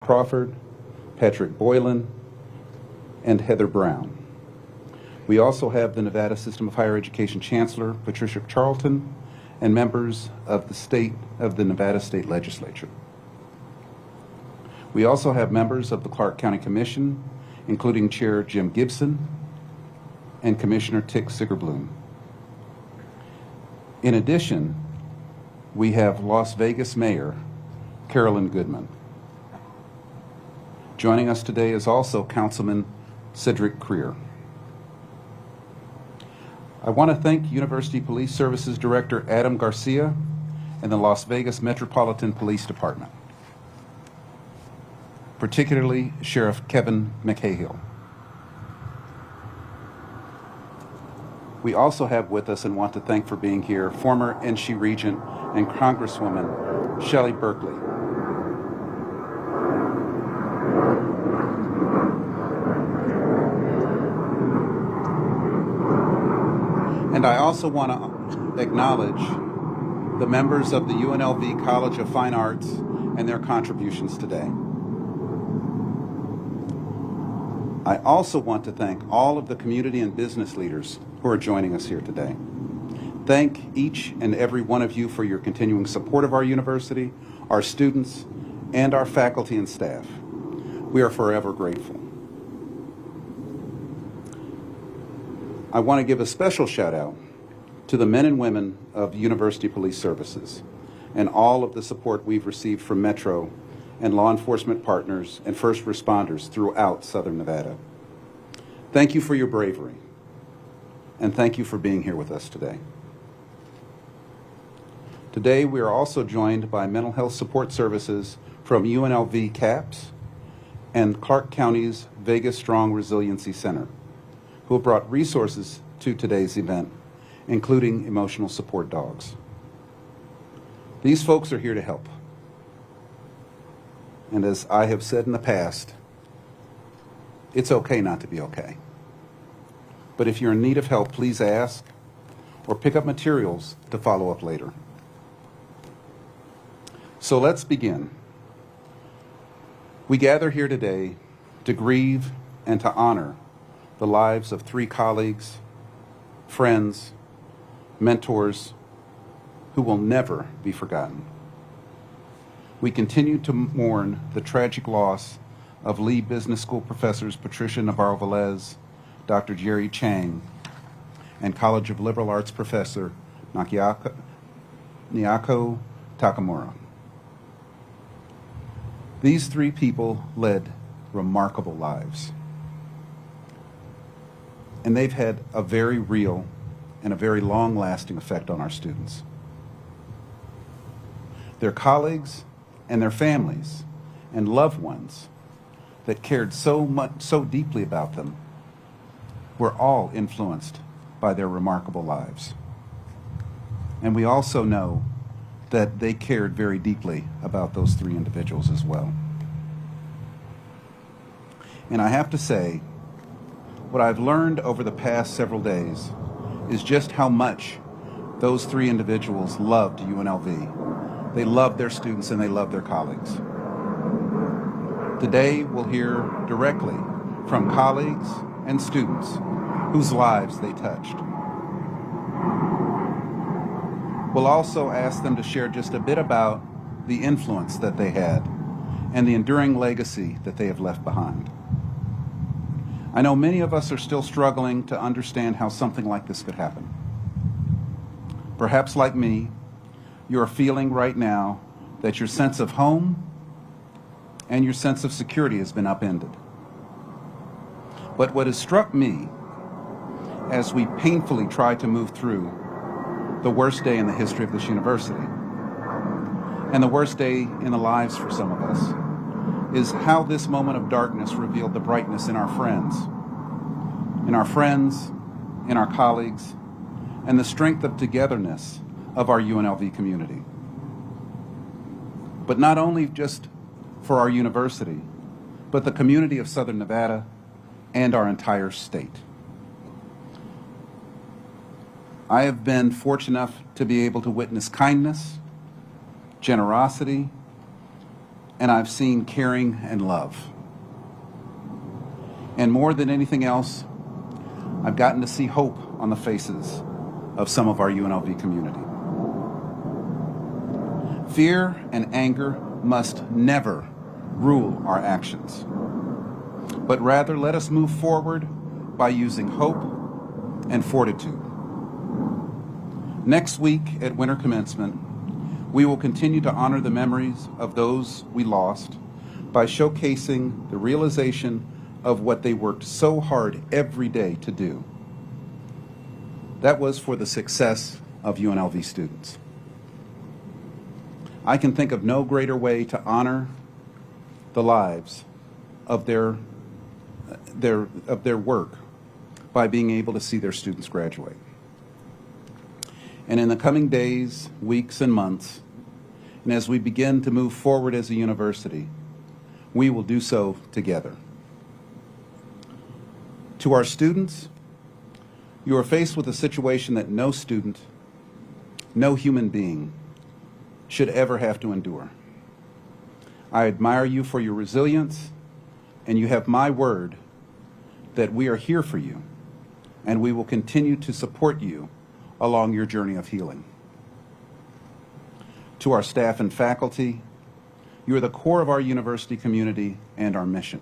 Crawford, Patrick Boylan, and Heather Brown. We also have the Nevada System of Higher Education Chancellor, Patricia Charlton, and members of the Nevada State Legislature. We also have members of the Clark County Commission, including Chair Jim Gibson and Commissioner Tick Siggerblum. In addition, we have Las Vegas Mayor Carolyn Goodman. Joining us today is also Councilman Cedric Creer. I want to thank University Police Services Director Adam Garcia and the Las Vegas Metropolitan Police Department, particularly Sheriff Kevin McCahill. We also have with us and want to thank for being here former NSHE Regent and Congresswoman Shelley Berkeley. And I also want to acknowledge the members of the UNLV College of Fine Arts and their contributions today. I also want to thank all of the community and business leaders who are joining us here today. Thank each and every one of you for your continuing support of our university, our students, and our faculty and staff. We are forever grateful. I want to give a special shout out to the men and women of University Police Services and all of the support we've received from Metro and law enforcement partners and first responders throughout Southern Nevada. Thank you for your bravery, and thank you for being here with us today. Today, we are also joined by mental health support services from UNLV CAPS and Clark County's Vegas Strong Resiliency Center, who have brought resources to today's event, including emotional support dogs. These folks are here to help. And as I have said in the past, it's okay not to be okay. But if you're in need of help, please ask or pick up materials to follow up later. So let's begin. We gather here today to grieve and to honor the lives of 3 colleagues, friends, mentors who will never be forgotten. We continue to mourn the tragic loss of Lee Business School professors Patricia Navarro-Velez, Dr. Jerry Chang, and College of Liberal Arts professor Nyako Takamaru. These 3 people led remarkable lives. And they've had a very real and a very long-lasting effect on our students. Their colleagues and their families and loved ones that cared so deeply about them were all influenced by their remarkable lives. And we also know that they cared very deeply about those 3 individuals as well. And I have to say, what I've learned over the past several days is just how much those 3 individuals loved UNLV. They loved their students and they loved their colleagues. Today, we'll hear directly from colleagues and students whose lives they touched. We'll also ask them to share just a bit about the influence that they had and the enduring legacy that they have left behind. I know many of us are still struggling to understand how something like this could happen. Perhaps like me, you are feeling right now that your sense of home and your sense of security has been upended. But what has struck me as we painfully try to move through the worst day in the history of this university and the worst day in the lives for some of us is how this moment of darkness revealed the brightness in our friends, in our colleagues, and the strength of togetherness of our UNLV community. But not only just for our university, but the community of Southern Nevada and our entire state. I have been fortunate enough to be able to witness kindness, generosity, and I've seen caring and love. And more than anything else, I've gotten to see hope on the faces of some of our UNLV community. Fear and anger must never rule our actions, but rather let us move forward by using hope and fortitude. Next week at winter commencement, we will continue to honor the memories of those we lost by showcasing the realization of what they worked so hard every day to do. That was for the success of UNLV students. I can think of no greater way to honor the lives of their work by being able to see their students graduate. And in the coming days, weeks, and months, and as we begin to move forward as a university, we will do so together. To our students, you are faced with a situation that no student, no human being should ever have to endure. I admire you for your resilience, and you have my word that we are here for you, and we will continue to support you along your journey of healing. To our staff and faculty, you are the core of our university community and our mission.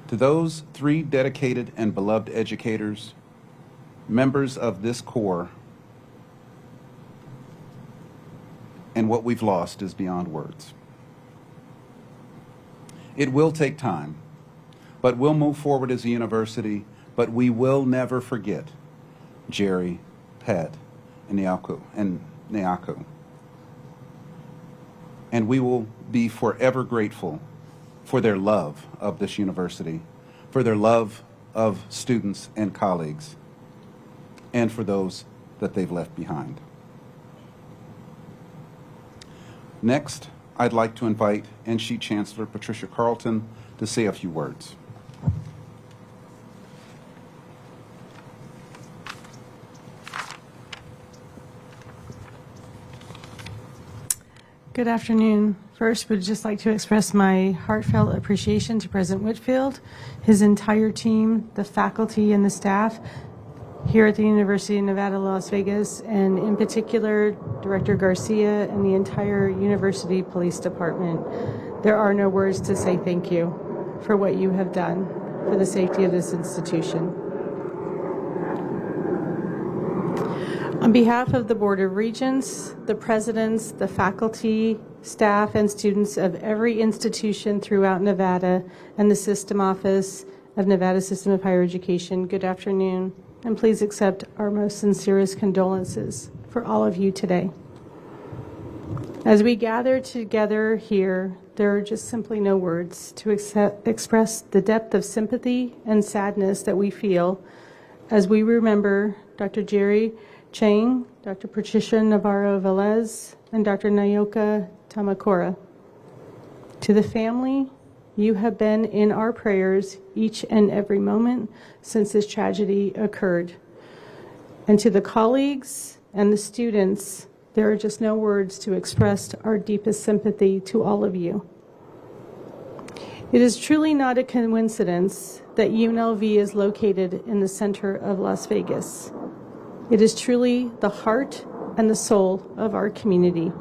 To those 3 dedicated and beloved educators, members of this core, and what we've lost is beyond words. It will take time, but we'll move forward as a university, but we will never forget Jerry, Pat, and Nyako. And we will be forever grateful for their love of this university, for their love of students and colleagues, and for those that they've left behind. Next, I'd like to invite NSHE Chancellor Patricia Carlton to say a few words. Good afternoon. First, we'd just like to express my heartfelt appreciation to President Whitfield, his entire team, the faculty and the staff here at the University of Nevada, Las Vegas, and in particular, Director Garcia and the entire University Police Department. There are no words to say thank you for what you have done for the safety of this institution. On behalf of the Board of Regents, the presidents, the faculty, staff, and students of every institution throughout Nevada and the System Office of Nevada System of Higher Education, good afternoon, and please accept our most sincerest condolences for all of you today. As we gather together here, there are just simply no words to express the depth of sympathy and sadness that we feel as we remember Dr. Jerry Chang, Dr. Patricia Navarro-Velez, and Dr. Nayoka Tamakura. To the family, you have been in our prayers each and every moment since this tragedy occurred. And to the colleagues and the students, there are just no words to express our deepest sympathy to all of you. It is truly not a coincidence that UNLV is located in the center of Las Vegas. It is truly the heart and the soul of our community.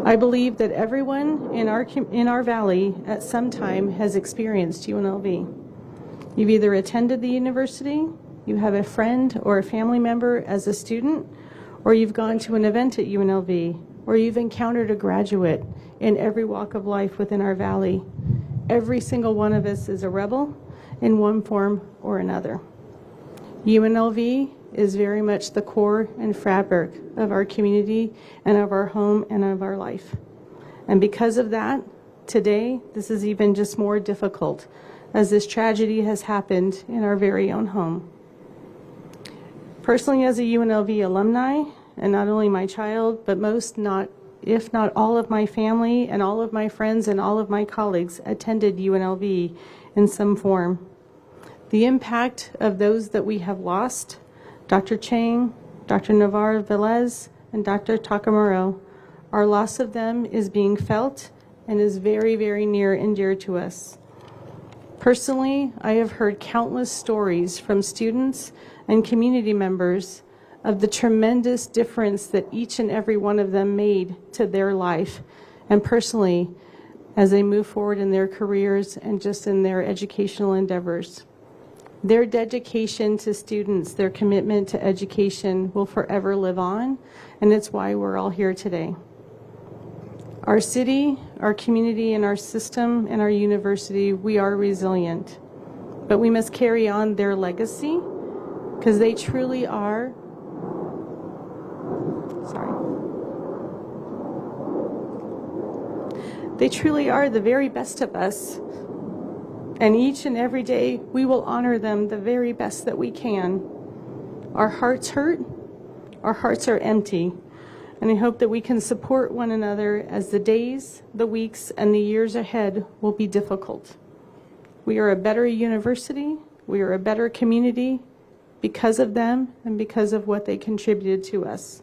I believe that everyone in our valley at some time has experienced UNLV. You've either attended the university, you have a friend or a family member as a student, or you've gone to an event at UNLV, or you've encountered a graduate in every walk of life within our valley. Every single one of us is a rebel in one form or another. UNLV is very much the core and fabric of our community and of our home and of our life. And because of that, today, this is even just more difficult as this tragedy has happened in our very own home. Personally, as a UNLV alumni, and not only my child, but if not all of my family and all of my friends and all of my colleagues attended UNLV in some form. The impact of those that we have lost, Dr. Chang, Dr. Navarro-Velez, and Dr. Takamaru, Our loss of them is being felt and is very, very near and dear to us. Personally, I have heard countless stories from students and community members of the tremendous difference that each and every one of them made to their life, and personally, as they move forward in their careers and just in their educational endeavors. Their dedication to students, their commitment to education will forever live on, and it's why we're all here today. Our city, our community, and our system and our university, we are resilient. But we must carry on their legacy because they truly are, they truly are the very best of us. And each and every day, we will honor them the very best that we can. Our hearts hurt, our hearts are empty. And I hope that we can support one another as the days, the weeks, and the years ahead will be difficult. We are a better university, we are a better community because of them and because of what they contributed to us.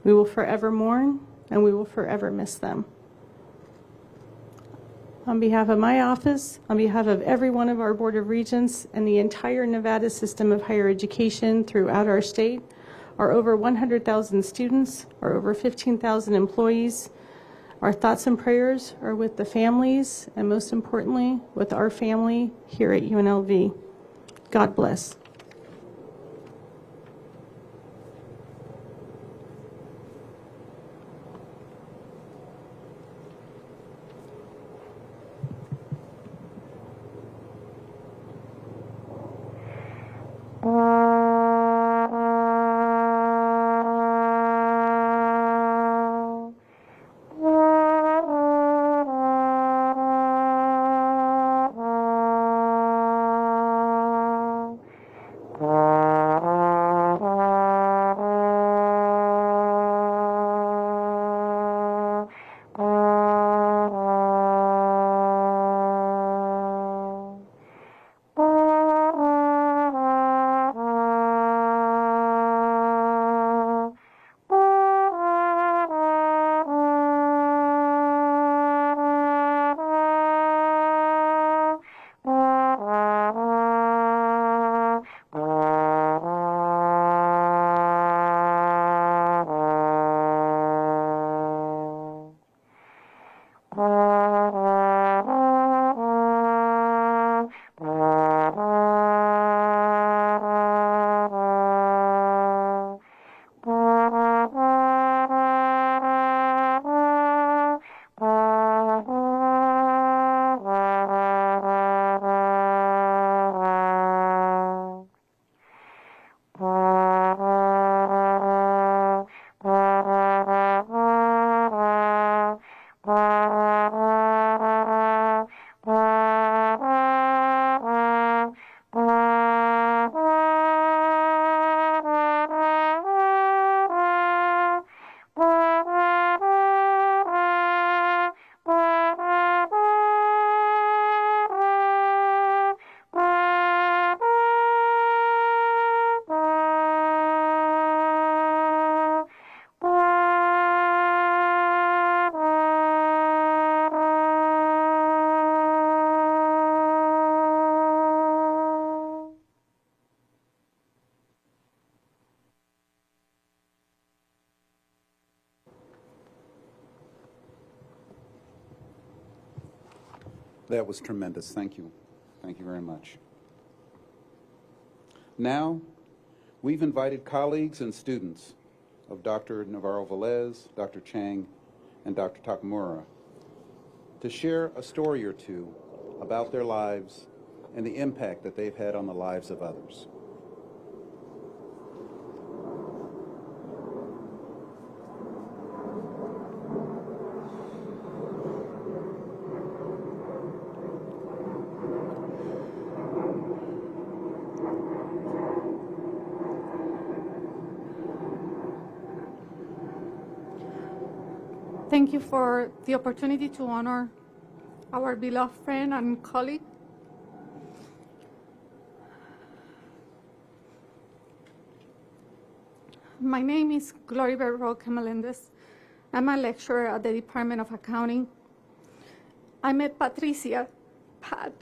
We will forever mourn and we will forever miss them. On behalf of my office, on behalf of every one of our Board of Regents and the entire Nevada system of higher education throughout our state, our over 100,000 students, our over 15,000 employees, our thoughts and prayers are with the families and most importantly, with our family here at UNLV. God bless. That was tremendous. Thank you. Thank you very much. Now, we've invited colleagues and students of Dr. Navarro-Velez, Dr. Chang, and Dr. Takamaru to share a story or two about their lives and the impact that they've had on the lives of others. Thank you for the opportunity to honor our beloved friend and colleague. My name is Gloria Roque Melendez. I'm a lecturer at the Department of Accounting. I met Patricia, Pat,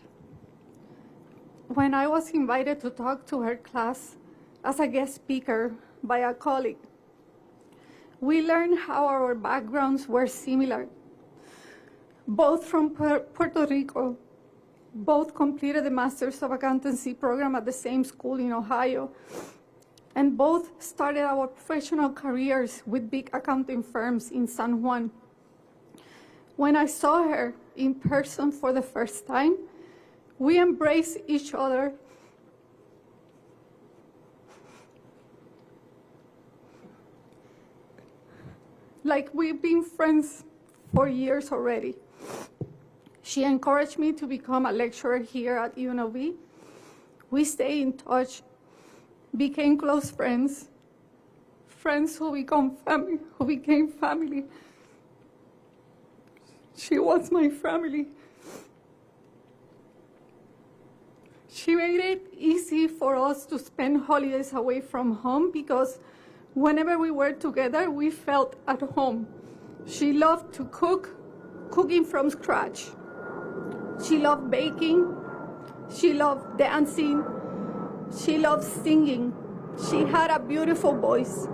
when I was invited to talk to her class as a guest speaker by a colleague. We learned how our backgrounds were similar. Both from Puerto Rico, both completed the Masters of Accountancy program at the same school in Ohio, and both started our professional careers with big accounting firms in San Juan. When I saw her in person for the first time, we embraced each other. Like we've been friends for years already. She encouraged me to become a lecturer here at UNLV. We stayed in touch, became close friends, friends who became family. She was my family. She made it easy for us to spend holidays away from home because whenever we were together, we felt at home. She loved to cook, cooking from scratch. She loved baking. She loved dancing. She loved singing. She had a beautiful voice.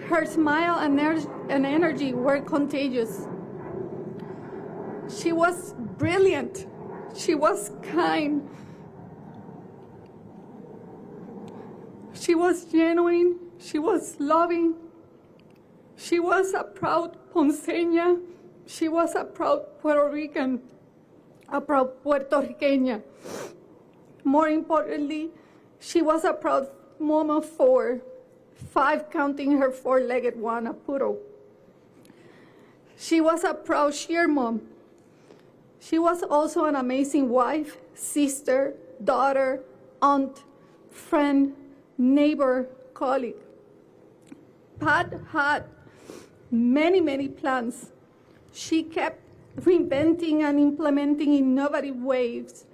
Her smile and energy were contagious. She was brilliant. She was kind. She was genuine. She was loving. She was a proud Ponceña. She was a proud Puerto Rican, a proud Puerto Riqueña. More importantly, she was a proud mom of four, five counting her four-legged one, a poodle. She was a proud sheer mom. She was also an amazing wife, sister, daughter, aunt, friend, neighbor, colleague. Pat had many plans. She kept reinventing and implementing innovative ways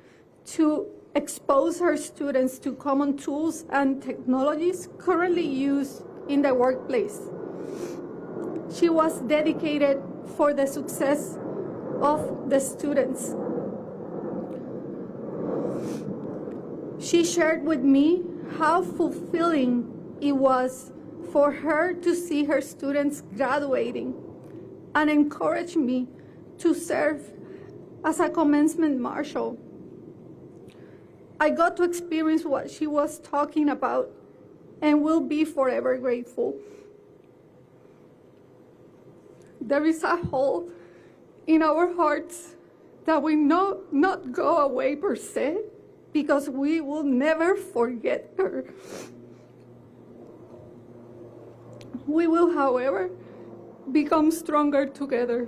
to expose her students to common tools and technologies currently used in the workplace. She was dedicated for the success of the students. She shared with me how fulfilling it was for her to see her students graduating and encouraged me to serve as a commencement marshal. I got to experience what she was talking about and will be forever grateful. There is a hole in our hearts that will not go away per se, because we will never forget her. We will, however, become stronger together.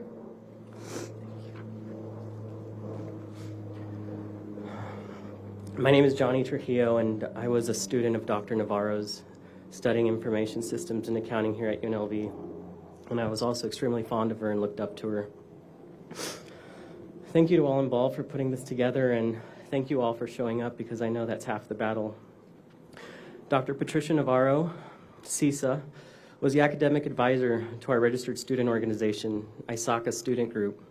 My name is Johnny Trujillo, and I was a student of Dr. Navarro's, studying information systems and accounting here at UNLV. And I was also extremely fond of her and looked up to her. Thank you to all involved for putting this together, and thank you all for showing up, because I know that's half the battle. Dr. Patricia Navarro, CISA, was the academic advisor to our registered student organization, ISACA Student Group,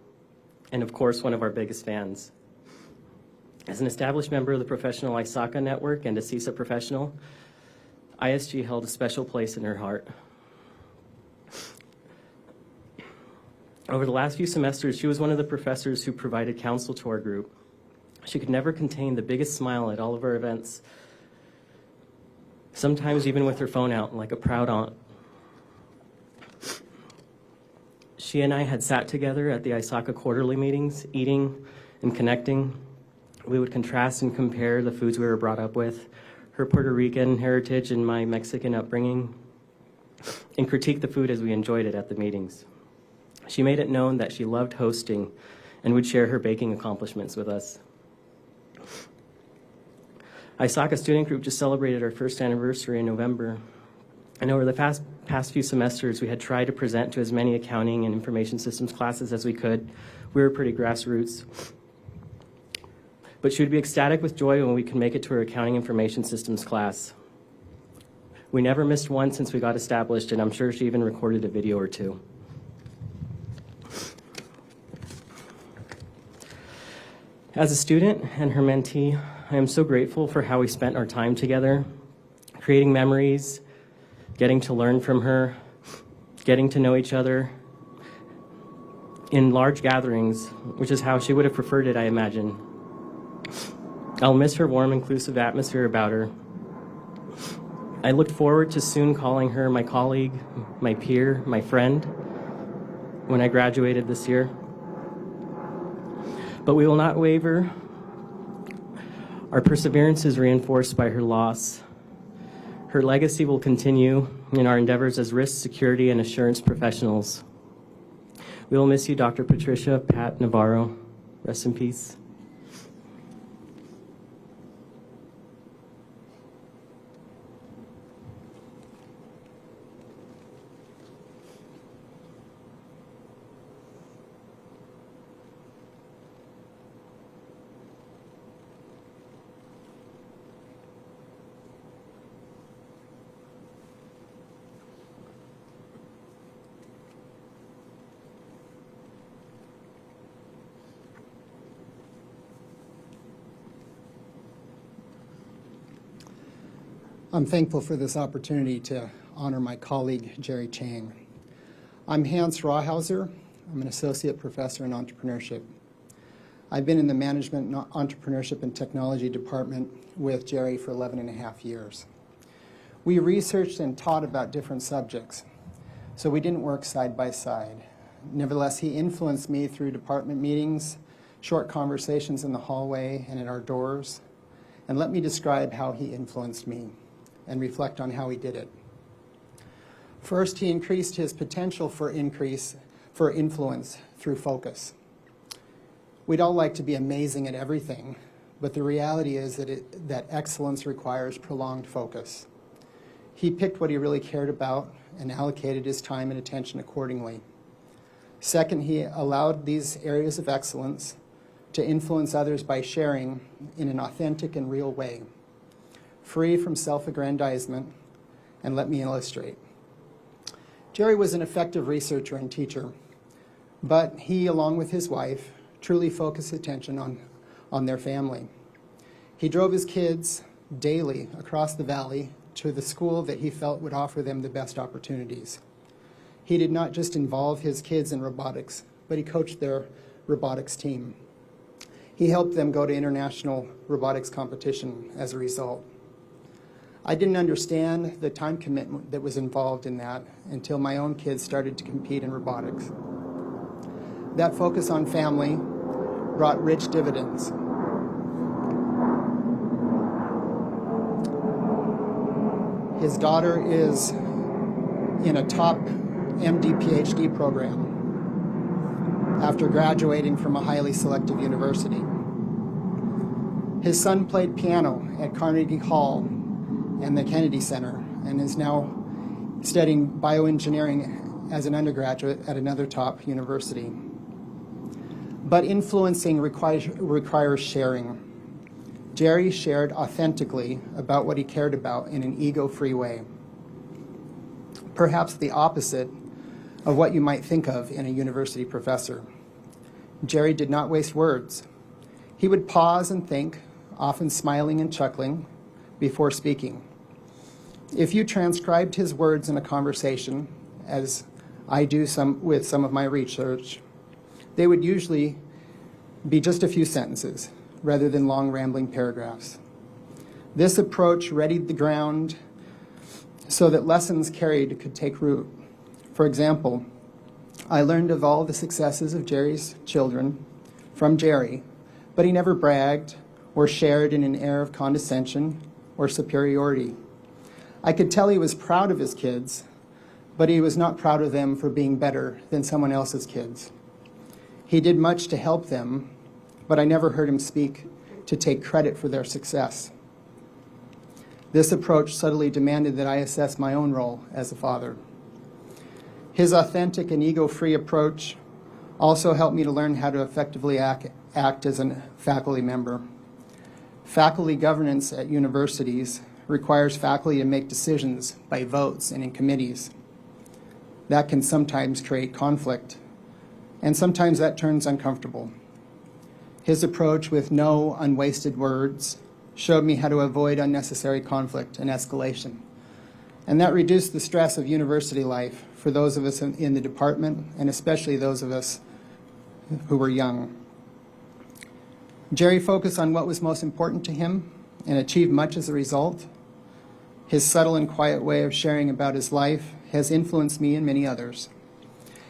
and of course, one of our biggest fans. As an established member of the professional ISACA network and a CISA professional, ISG held a special place in her heart. Over the last few semesters, she was one of the professors who provided counsel to our group. She could never contain the biggest smile at all of our events, sometimes even with her phone out like a proud aunt. She and I had sat together at the ISACA quarterly meetings, eating and connecting. We would contrast and compare the foods we were brought up with, her Puerto Rican heritage and my Mexican upbringing, and critique the food as we enjoyed it at the meetings. She made it known that she loved hosting and would share her baking accomplishments with us. ISACA Student Group just celebrated our first anniversary in November. And over the past few semesters, we had tried to present to as many accounting and information systems classes as we could. We were pretty grassroots. But she would be ecstatic with joy when we could make it to her accounting information systems class. We never missed one since we got established, and I'm sure she even recorded a video or two. As a student and her mentee, I am so grateful for how we spent our time together, creating memories, getting to learn from her, getting to know each other in large gatherings, which is how she would have preferred it, I imagine. I'll miss her warm, inclusive atmosphere about her. I looked forward to soon calling her my colleague, my peer, my friend when I graduated this year. But we will not waver. Our perseverance is reinforced by her loss. Her legacy will continue in our endeavors as risk, security, and assurance professionals. We will miss you, Dr. Patricia Pat Navarro. Rest in peace. I'm thankful for this opportunity to honor my colleague, Jerry Chang. I'm Hans Rawhauser. I'm an associate professor in entrepreneurship. I've been in the management, entrepreneurship, and technology department with Jerry for 11 and a half years. We researched and taught about different subjects, so we didn't work side by side. Nevertheless, he influenced me through department meetings, short conversations in the hallway and at our doors, and let me describe how he influenced me and reflect on how he did it. First, he increased his potential for influence through focus. We'd all like to be amazing at everything, but the reality is that excellence requires prolonged focus. He picked what he really cared about and allocated his time and attention accordingly. Second, he allowed these areas of excellence to influence others by sharing in an authentic and real way, free from self-aggrandizement, and let me illustrate. Jerry was an effective researcher and teacher, but he, along with his wife, truly focused attention on their family. He drove his kids daily across the valley to the school that he felt would offer them the best opportunities. He did not just involve his kids in robotics, but he coached their robotics team. He helped them go to international robotics competition as a result. I didn't understand the time commitment that was involved in that until my own kids started to compete in robotics. That focus on family brought rich dividends. His daughter is in a top MD PhD program after graduating from a highly selective university. His son played piano at Carnegie Hall and the Kennedy Center, and is now studying bioengineering as an undergraduate at another top university. But influencing requires sharing. Jerry shared authentically about what he cared about in an ego-free way. Perhaps the opposite of what you might think of in a university professor. Jerry did not waste words. He would pause and think, often smiling and chuckling, before speaking. If you transcribed his words in a conversation, as I do with some of my research, they would usually be just a few sentences rather than long rambling paragraphs. This approach readied the ground so that lessons carried could take root. For example, I learned of all the successes of Jerry's children from Jerry, but he never bragged or shared in an air of condescension or superiority. I could tell he was proud of his kids, but he was not proud of them for being better than someone else's kids. He did much to help them, but I never heard him speak to take credit for their success. This approach subtly demanded that I assess my own role as a father. His authentic and ego-free approach also helped me to learn how to effectively act as a faculty member. Faculty governance at universities requires faculty to make decisions by votes and in committees. That can sometimes create conflict, and sometimes that turns uncomfortable. His approach with no unwasted words showed me how to avoid unnecessary conflict and escalation. And that reduced the stress of university life for those of us in the department, and especially those of us who were young. Jerry focused on what was most important to him and achieved much as a result. His subtle and quiet way of sharing about his life has influenced me and many others.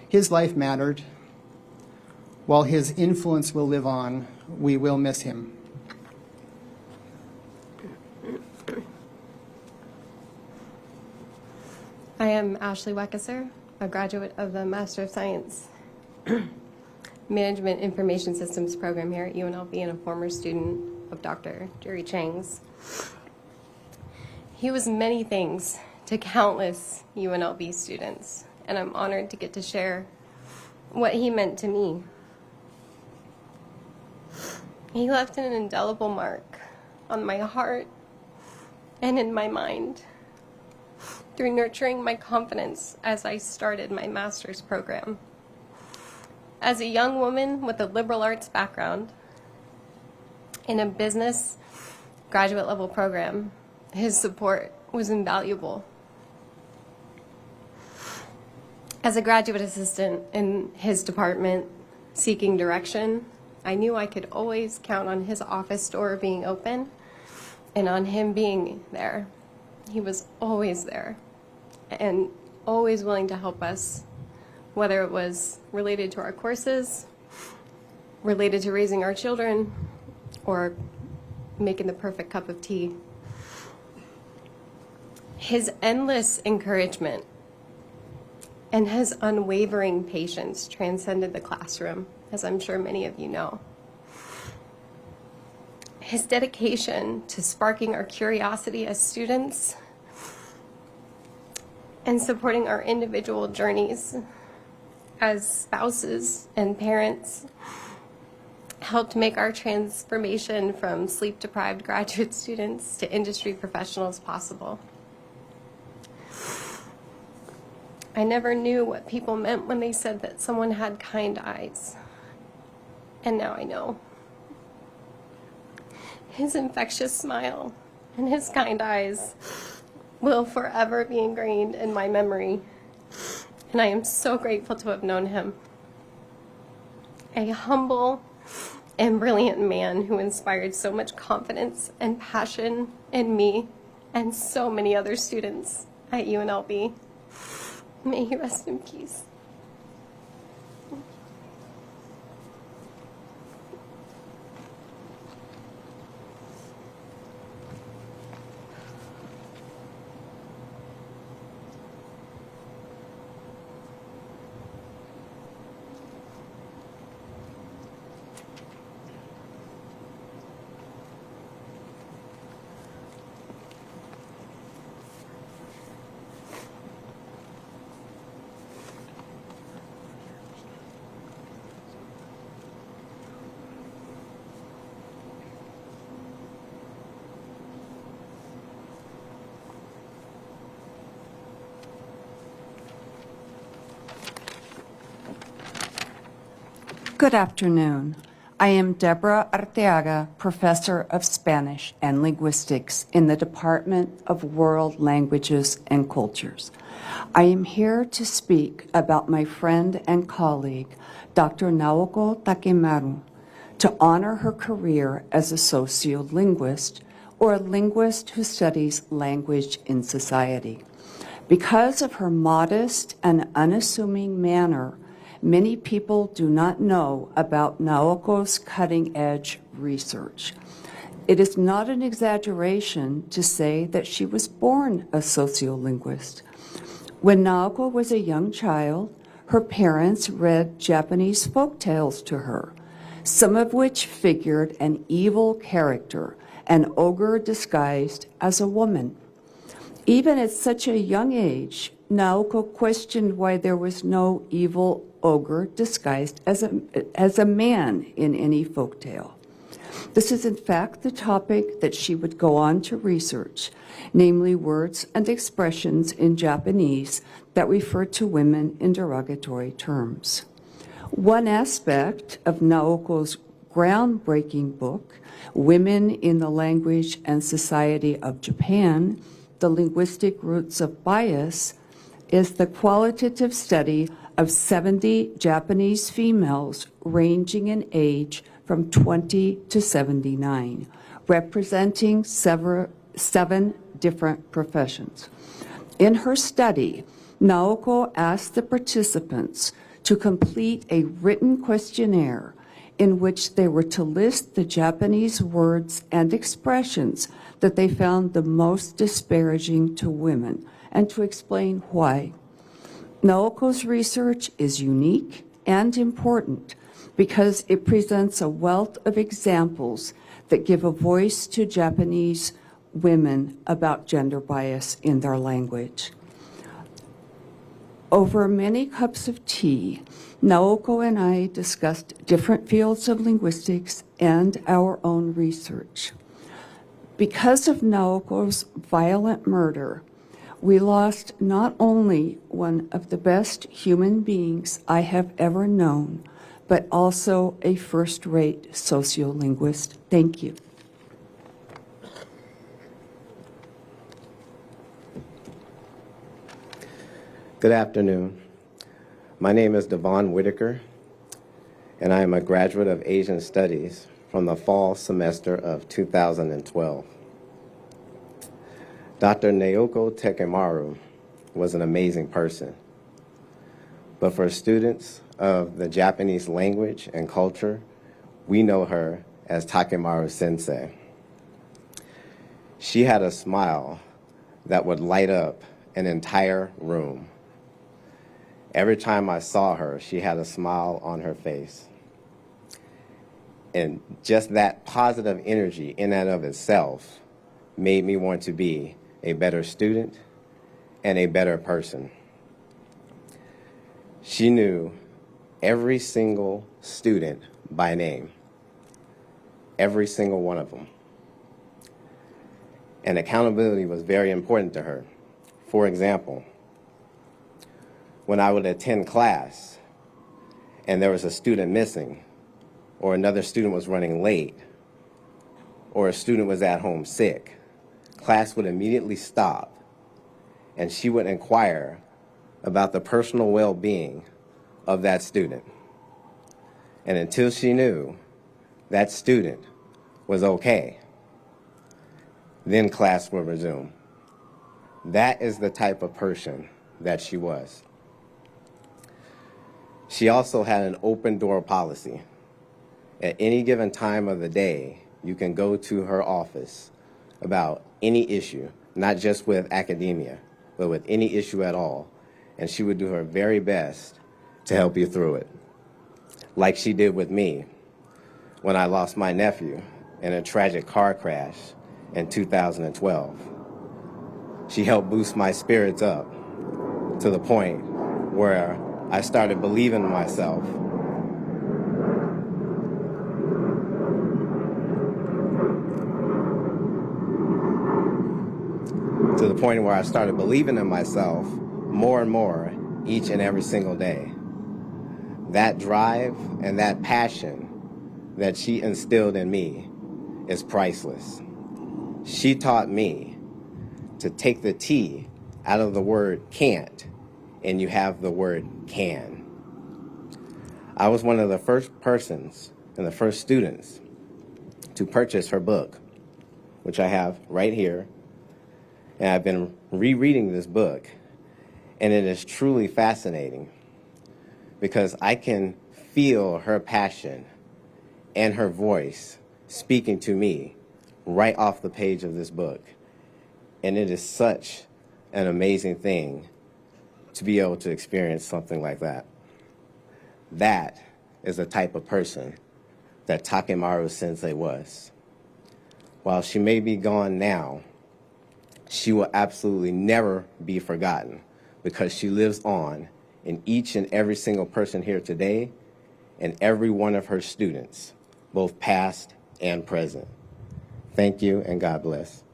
His life mattered. While his influence will live on, we will miss him. I am Ashley Weckesser, a graduate of the Master of Science Management Information Systems program here at UNLV and a former student of Dr. Jerry Chang's. He was many things to countless UNLV students, and I'm honored to get to share what he meant to me. He left an indelible mark on my heart and in my mind through nurturing my confidence as I started my master's program. As a young woman with a liberal arts background in a business graduate level program, his support was invaluable. As a graduate assistant in his department seeking direction, I knew I could always count on his office door being open and on him being there. He was always there and always willing to help us, whether it was related to our courses, related to raising our children, or making the perfect cup of tea. His endless encouragement and his unwavering patience transcended the classroom, as I'm sure many of you know. His dedication to sparking our curiosity as students and supporting our individual journeys as spouses and parents helped make our transformation from sleep-deprived graduate students to industry professionals possible. I never knew what people meant when they said that someone had kind eyes, and now I know. His infectious smile and his kind eyes will forever be ingrained in my memory, and I am so grateful to have known him. A humble and brilliant man who inspired so much confidence and passion in me and so many other students at UNLV. May he rest in peace. Good afternoon. I am Deborah Arteaga, Professor of Spanish and Linguistics in the Department of World Languages and Cultures. I am here to speak about my friend and colleague, Dr. Naoko Takamaru, to honor her career as a sociolinguist, or a linguist who studies language in society. Because of her modest and unassuming manner, many people do not know about Naoko's cutting-edge research. It is not an exaggeration to say that she was born a sociolinguist. When Naoko was a young child, her parents read Japanese folktales to her, some of which figured an evil character, an ogre disguised as a woman. Even at such a young age, Naoko questioned why there was no evil ogre disguised as a man in any folktale. This is in fact the topic that she would go on to research, namely words and expressions in Japanese that refer to women in derogatory terms. One aspect of Naoko's groundbreaking book, Women in the Language and Society of Japan, The Linguistic Roots of Bias, is the qualitative study of 70 Japanese females ranging in age from 20 to 79, representing seven different professions. In her study, Naoko asked the participants to complete a written questionnaire in which they were to list the Japanese words and expressions that they found the most disparaging to women and to explain why. Naoko's research is unique and important because it presents a wealth of examples that give a voice to Japanese women about gender bias in their language. Over many cups of tea, Naoko and I discussed different fields of linguistics and our own research. Because of Naoko's violent murder, we lost not only one of the best human beings I have ever known, but also a first-rate sociolinguist. Thank you. Good afternoon. My name is Devon Whitaker, and I am a graduate of Asian Studies from the fall semester of 2012. Dr. Naoko Takamaru was an amazing person, but for students of the Japanese language and culture, we know her as Takamaru Sensei. She had a smile that would light up an entire room. Every time I saw her, she had a smile on her face. And just that positive energy in and of itself made me want to be a better student and a better person. She knew every single student by name, every single one of them. And accountability was very important to her. For example, when I would attend class and there was a student missing, or another student was running late, or a student was at home sick, class would immediately stop and she would inquire about the personal well-being of that student. And until she knew that student was okay, then class would resume. That is the type of person that she was. She also had an open door policy. At any given time of the day, you can go to her office about any issue, not just with academia, but with any issue at all, and she would do her very best to help you through it. Like she did with me when I lost my nephew in a tragic car crash in 2012. She helped boost my spirits up to the point where I started believing in myself. To the point where I started believing in myself more and more each and every single day. That drive and that passion that she instilled in me is priceless. She taught me to take the T out of the word can't, and you have the word can. I was one of the first persons and the first students to purchase her book, which I have right here. And I've been rereading this book, and it is truly fascinating because I can feel her passion and her voice speaking to me right off the page of this book. And it is such an amazing thing to be able to experience something like that. That is the type of person that Takamaru Sensei was. While she may be gone now, she will absolutely never be forgotten because she lives on in each and every single person here today and every one of her students, both past and present. Thank you, and God bless. 「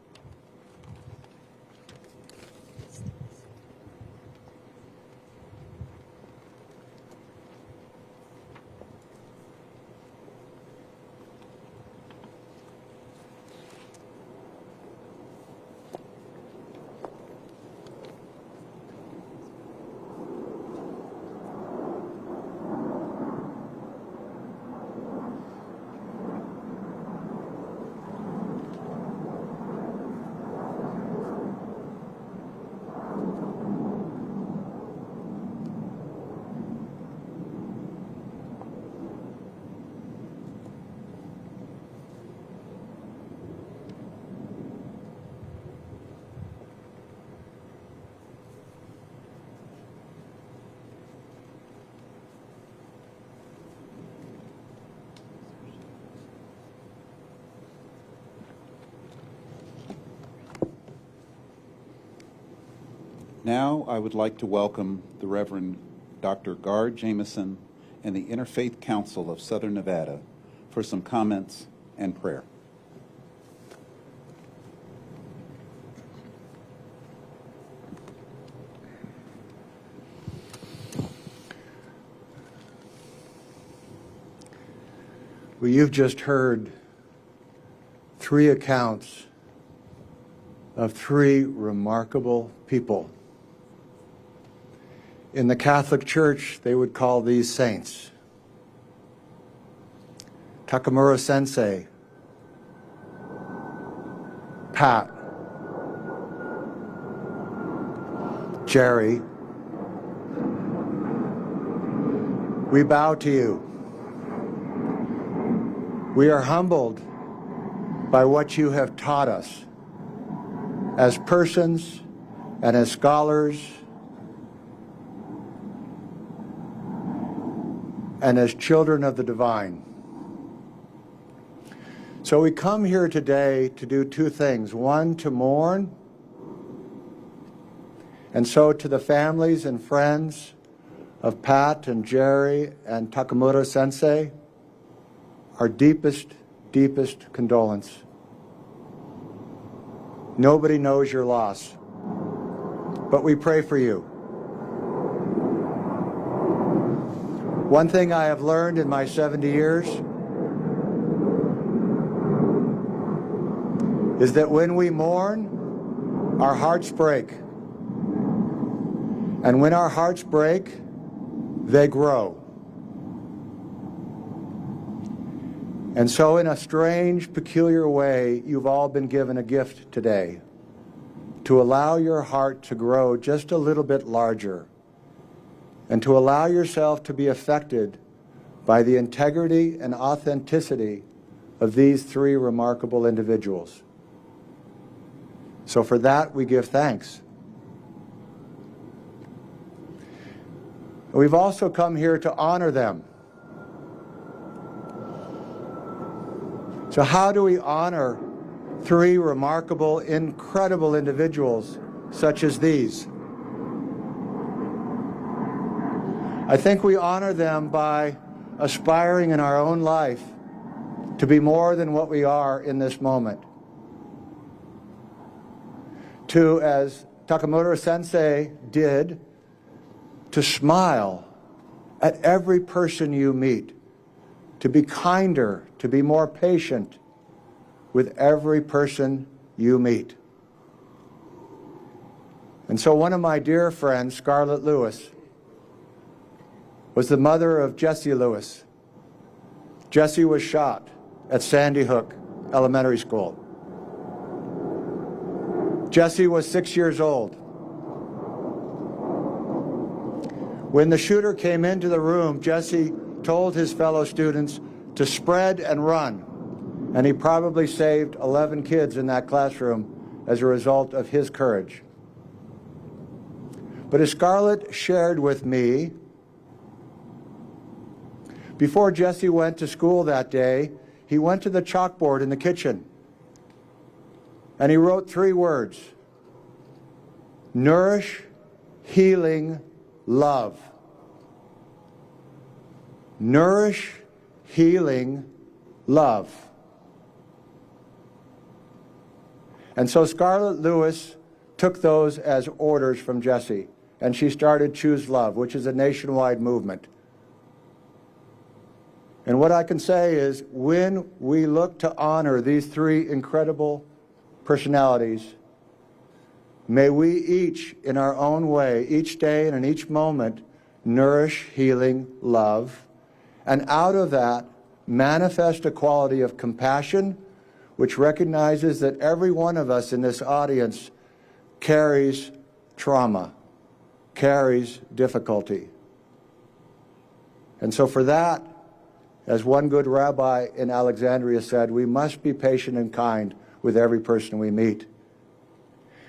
Now I would like to welcome the Reverend Dr. Gard Jameson and the Interfaith Council of Southern Nevada for some comments and prayer. Well, you've just heard three accounts of three remarkable people. In the Catholic Church, they would call these saints. Takamaru Sensei, Pat, Jerry, we bow to you. We are humbled by what you have taught us as persons and as scholars and as children of the divine. So we come here today to do two things. One, to mourn, and so to the families and friends of Pat and Jerry and Takamaru Sensei, our deepest, deepest condolence. Nobody knows your loss, but we pray for you. One thing I have learned in my 70 years is that when we mourn, our hearts break. And when our hearts break, they grow. And so in a strange, peculiar way, you've all been given a gift today to allow your heart to grow just a little bit larger and to allow yourself to be affected by the integrity and authenticity of these three remarkable individuals. So for that, we give thanks. We've also come here to honor them. So how do we honor three remarkable, incredible individuals such as these? I think we honor them by aspiring in our own life to be more than what we are in this moment. To, as Takamaru Sensei did, to smile at every person you meet, to be kinder, to be more patient with every person you meet. And so one of my dear friends, Scarlett Lewis, was the mother of Jesse Lewis. Jesse was shot at Sandy Hook Elementary School. Jesse was 6 years old. When the shooter came into the room, Jesse told his fellow students to spread and run, and he probably saved 11 kids in that classroom as a result of his courage. But as Scarlett shared with me, before Jesse went to school that day, he went to the chalkboard in the kitchen and he wrote 3 words: nourish, healing, love. Nourish, healing, love. And so Scarlett Lewis took those as orders from Jesse, and she started Choose Love, which is a nationwide movement. And what I can say is, when we look to honor these 3 incredible personalities, may we each, in our own way, each day and in each moment, nourish, healing, love, and out of that, manifest a quality of compassion, which recognizes that every one of us in this audience carries trauma, carries difficulty. And so for that, as one good rabbi in Alexandria said, we must be patient and kind with every person we meet.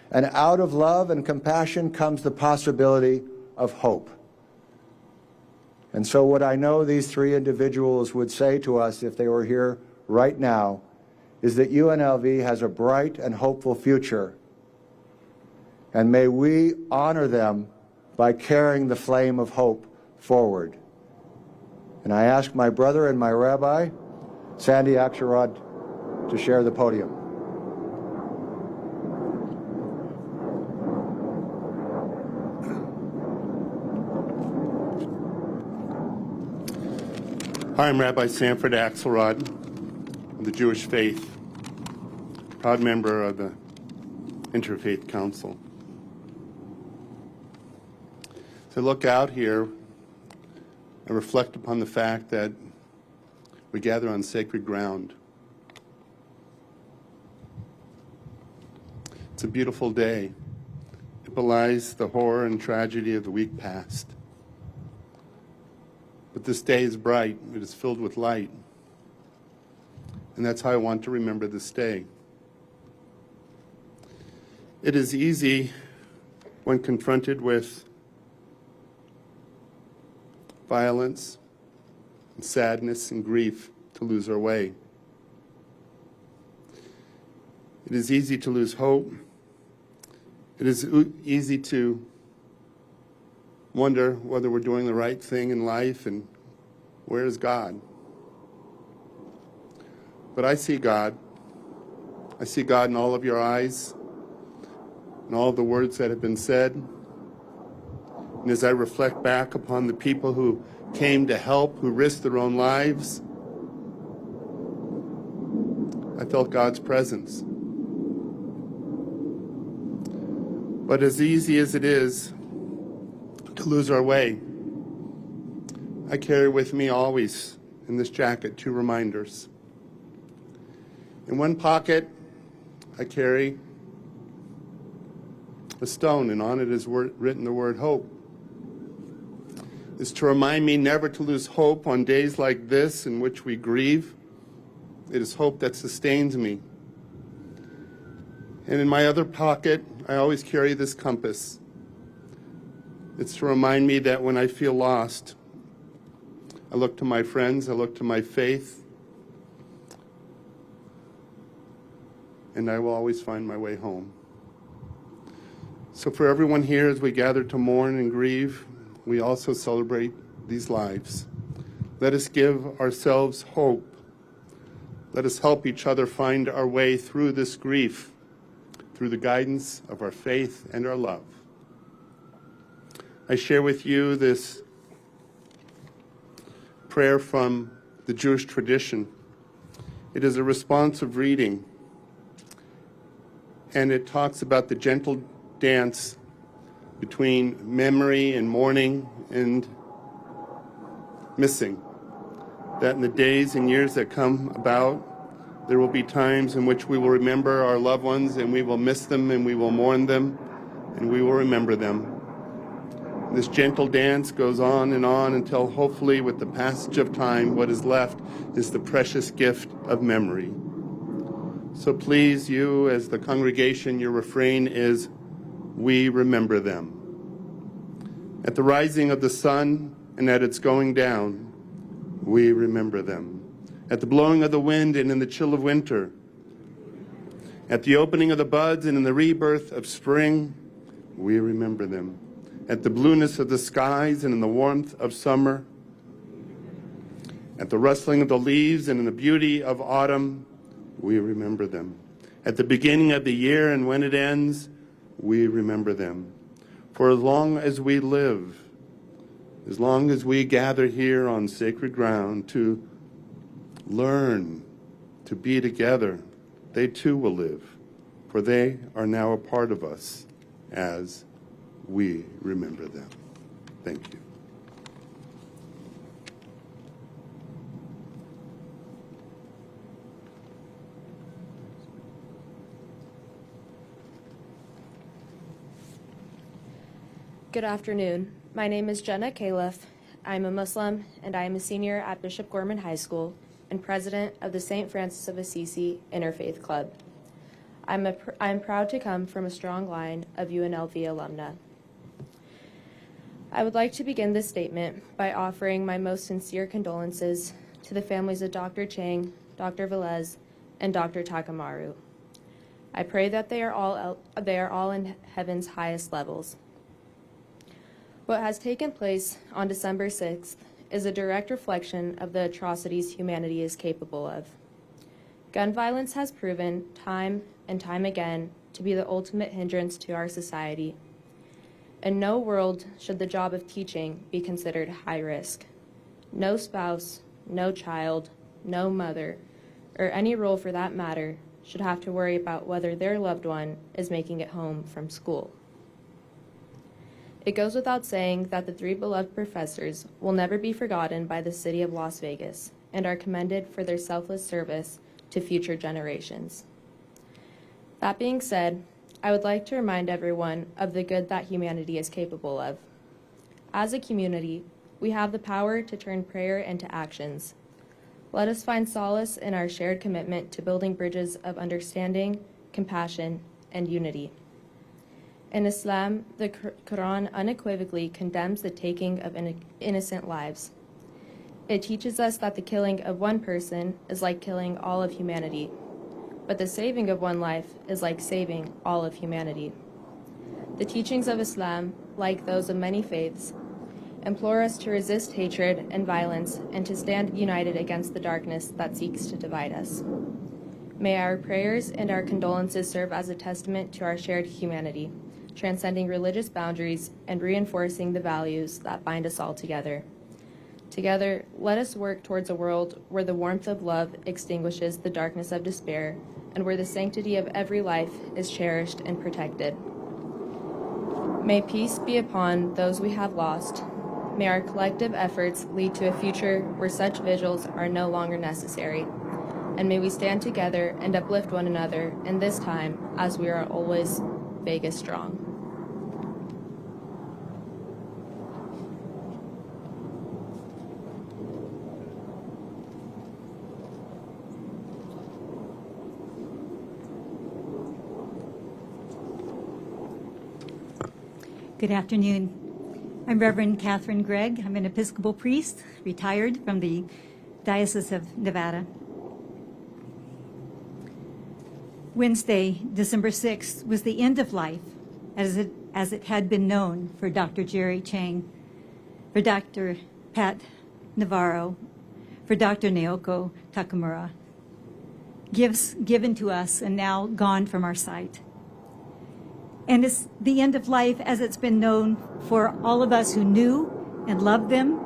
And out of love and compassion comes the possibility of hope. And so what I know these 3 individuals would say to us if they were here right now is that UNLV has a bright and hopeful future and may we honor them by carrying the flame of hope forward. And I ask my brother and my rabbi, Sandy Axelrod, to share the podium. Hi, I'm Rabbi Sanford Axelrod of the Jewish Faith, proud member of the Interfaith Council. As I look out here, I reflect upon the fact that we gather on sacred ground. It's a beautiful day. It belies the horror and tragedy of the week past. But this day is bright. It is filled with light. And that's how I want to remember this day. It is easy when confronted with violence and sadness and grief to lose our way. It is easy to lose hope. It is easy to wonder whether we're doing the right thing in life and where is God? But I see God. I see God in all of your eyes, in all of the words that have been said. And as I reflect back upon the people who came to help, who risked their own lives, I felt God's presence. But as easy as it is to lose our way, I carry with me always in this jacket 2 reminders. In one pocket, I carry a stone, and on it is written the word hope. It's to remind me never to lose hope on days like this in which we grieve. It is hope that sustains me. And in my other pocket, I always carry this compass. It's to remind me that when I feel lost, I look to my friends, I look to my faith, and I will always find my way home. So for everyone here, as we gather to mourn and grieve, we also celebrate these lives. Let us give ourselves hope. Let us help each other find our way through this grief, through the guidance of our faith and our love. I share with you this prayer from the Jewish tradition. It is a responsive reading, and it talks about the gentle dance between memory and mourning and missing. That in the days and years that come about, there will be times in which we will remember our loved ones, and we will miss them, and we will mourn them, and we will remember them. This gentle dance goes on until hopefully with the passage of time, what is left is the precious gift of memory. So please, you as the congregation, your refrain is, we remember them. At the rising of the sun and at its going down, we remember them. At the blowing of the wind and in the chill of winter, at the opening of the buds and in the rebirth of spring, we remember them. At the blueness of the skies and in the warmth of summer, at the rustling of the leaves and in the beauty of autumn, we remember them. At the beginning of the year and when it ends, we remember them. For as long as we live, as long as we gather here on sacred ground to learn to be together, they too will live, for they are now a part of us as we remember them. Thank you. Good afternoon. My name is Jenna Caliph. I'm a Muslim, and I am a senior at Bishop Gorman High School and president of the St. Francis of Assisi Interfaith Club. I'm proud to come from a strong line of UNLV alumna. I would like to begin this statement by offering my most sincere condolences to the families of Dr. Chang, Dr. Velez, and Dr. Takamaru. I pray that they are all in heaven's highest levels. What has taken place on December 6th is a direct reflection of the atrocities humanity is capable of. Gun violence has proven time and time again to be the ultimate hindrance to our society. In no world should the job of teaching be considered high risk. No spouse, no child, no mother, or any role for that matter should have to worry about whether their loved one is making it home from school. It goes without saying that the 3 beloved professors will never be forgotten by the city of Las Vegas and are commended for their selfless service to future generations. That being said, I would like to remind everyone of the good that humanity is capable of. As a community, we have the power to turn prayer into actions. Let us find solace in our shared commitment to building bridges of understanding, compassion, and unity. In Islam, the Quran unequivocally condemns the taking of innocent lives. It teaches us that the killing of one person is like killing all of humanity, but the saving of one life is like saving all of humanity. The teachings of Islam, like those of many faiths, implore us to resist hatred and violence and to stand united against the darkness that seeks to divide us. May our prayers and our condolences serve as a testament to our shared humanity, transcending religious boundaries and reinforcing the values that bind us all together. Together, let us work towards a world where the warmth of love extinguishes the darkness of despair and where the sanctity of every life is cherished and protected. May peace be upon those we have lost. May our collective efforts lead to a future where such vigils are no longer necessary. And may we stand together and uplift one another in this time as we are always Vegas strong. Good afternoon. I'm Reverend Catherine Gregg. I'm an Episcopal priest, retired from the Diocese of Nevada. Wednesday, December 6th, was the end of life as it had been known for Dr. Jerry Chang, for Dr. Pat Navarro, for Dr. Naoko Takamaru. Gifts given to us and now gone from our sight. And it's the end of life as it's been known for all of us who knew and loved them,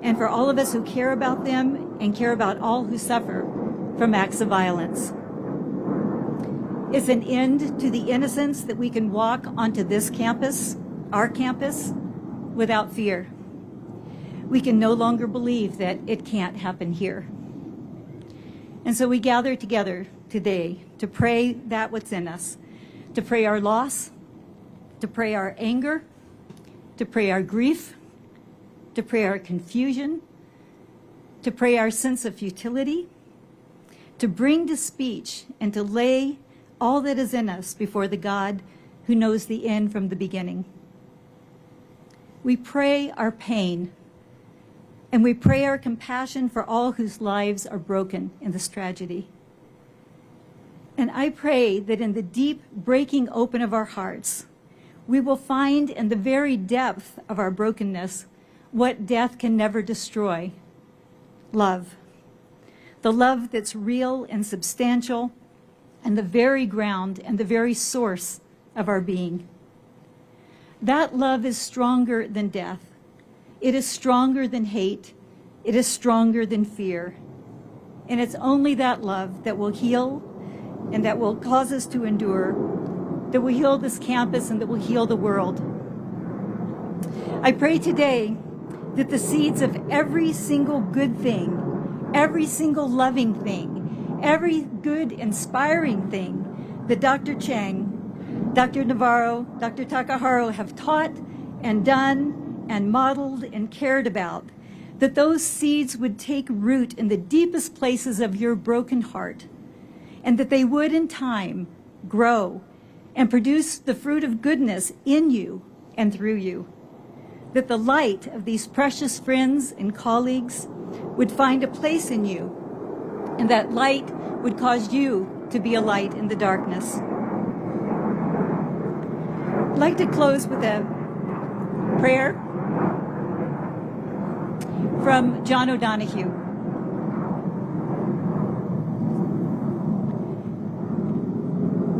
and for all of us who care about them and care about all who suffer from acts of violence. It's an end to the innocence that we can walk onto this campus, our campus, without fear. We can no longer believe that it can't happen here. And so we gather together today to pray that what's in us, to pray our loss, to pray our anger, to pray our grief, to pray our confusion, to pray our sense of futility, to bring to speech and to lay all that is in us before the God who knows the end from the beginning. We pray our pain, and we pray our compassion for all whose lives are broken in this tragedy. And I pray that in the deep breaking open of our hearts, we will find in the very depth of our brokenness what death can never destroy: love. The love that's real and substantial and the very ground and the very source of our being. That love is stronger than death. It is stronger than hate. It is stronger than fear. And it's only that love that will heal and that will cause us to endure, that will heal this campus and that will heal the world. I pray today that the seeds of every single good thing, every single loving thing, every good inspiring thing that Dr. Chang, Dr. Navarro, Dr. Takamaru have taught and done and modeled and cared about, that those seeds would take root in the deepest places of your broken heart, and that they would in time grow and produce the fruit of goodness in you and through you. That the light of these precious friends and colleagues would find a place in you, and that light would cause you to be a light in the darkness. like to close with a prayer from John O'Donohue.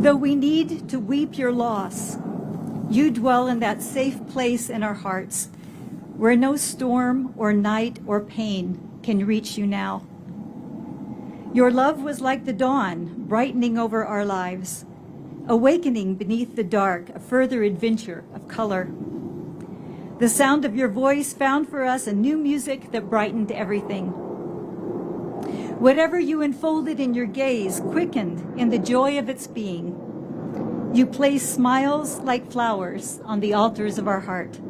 Though we need to weep your loss, you dwell in that safe place in our hearts where no storm or night or pain can reach you now. Your love was like the dawn, brightening over our lives, awakening beneath the dark a further adventure of color. The sound of your voice found for us a new music that brightened everything. Whatever you unfolded in your gaze quickened in the joy of its being. You placed smiles like flowers on the altars of our heart.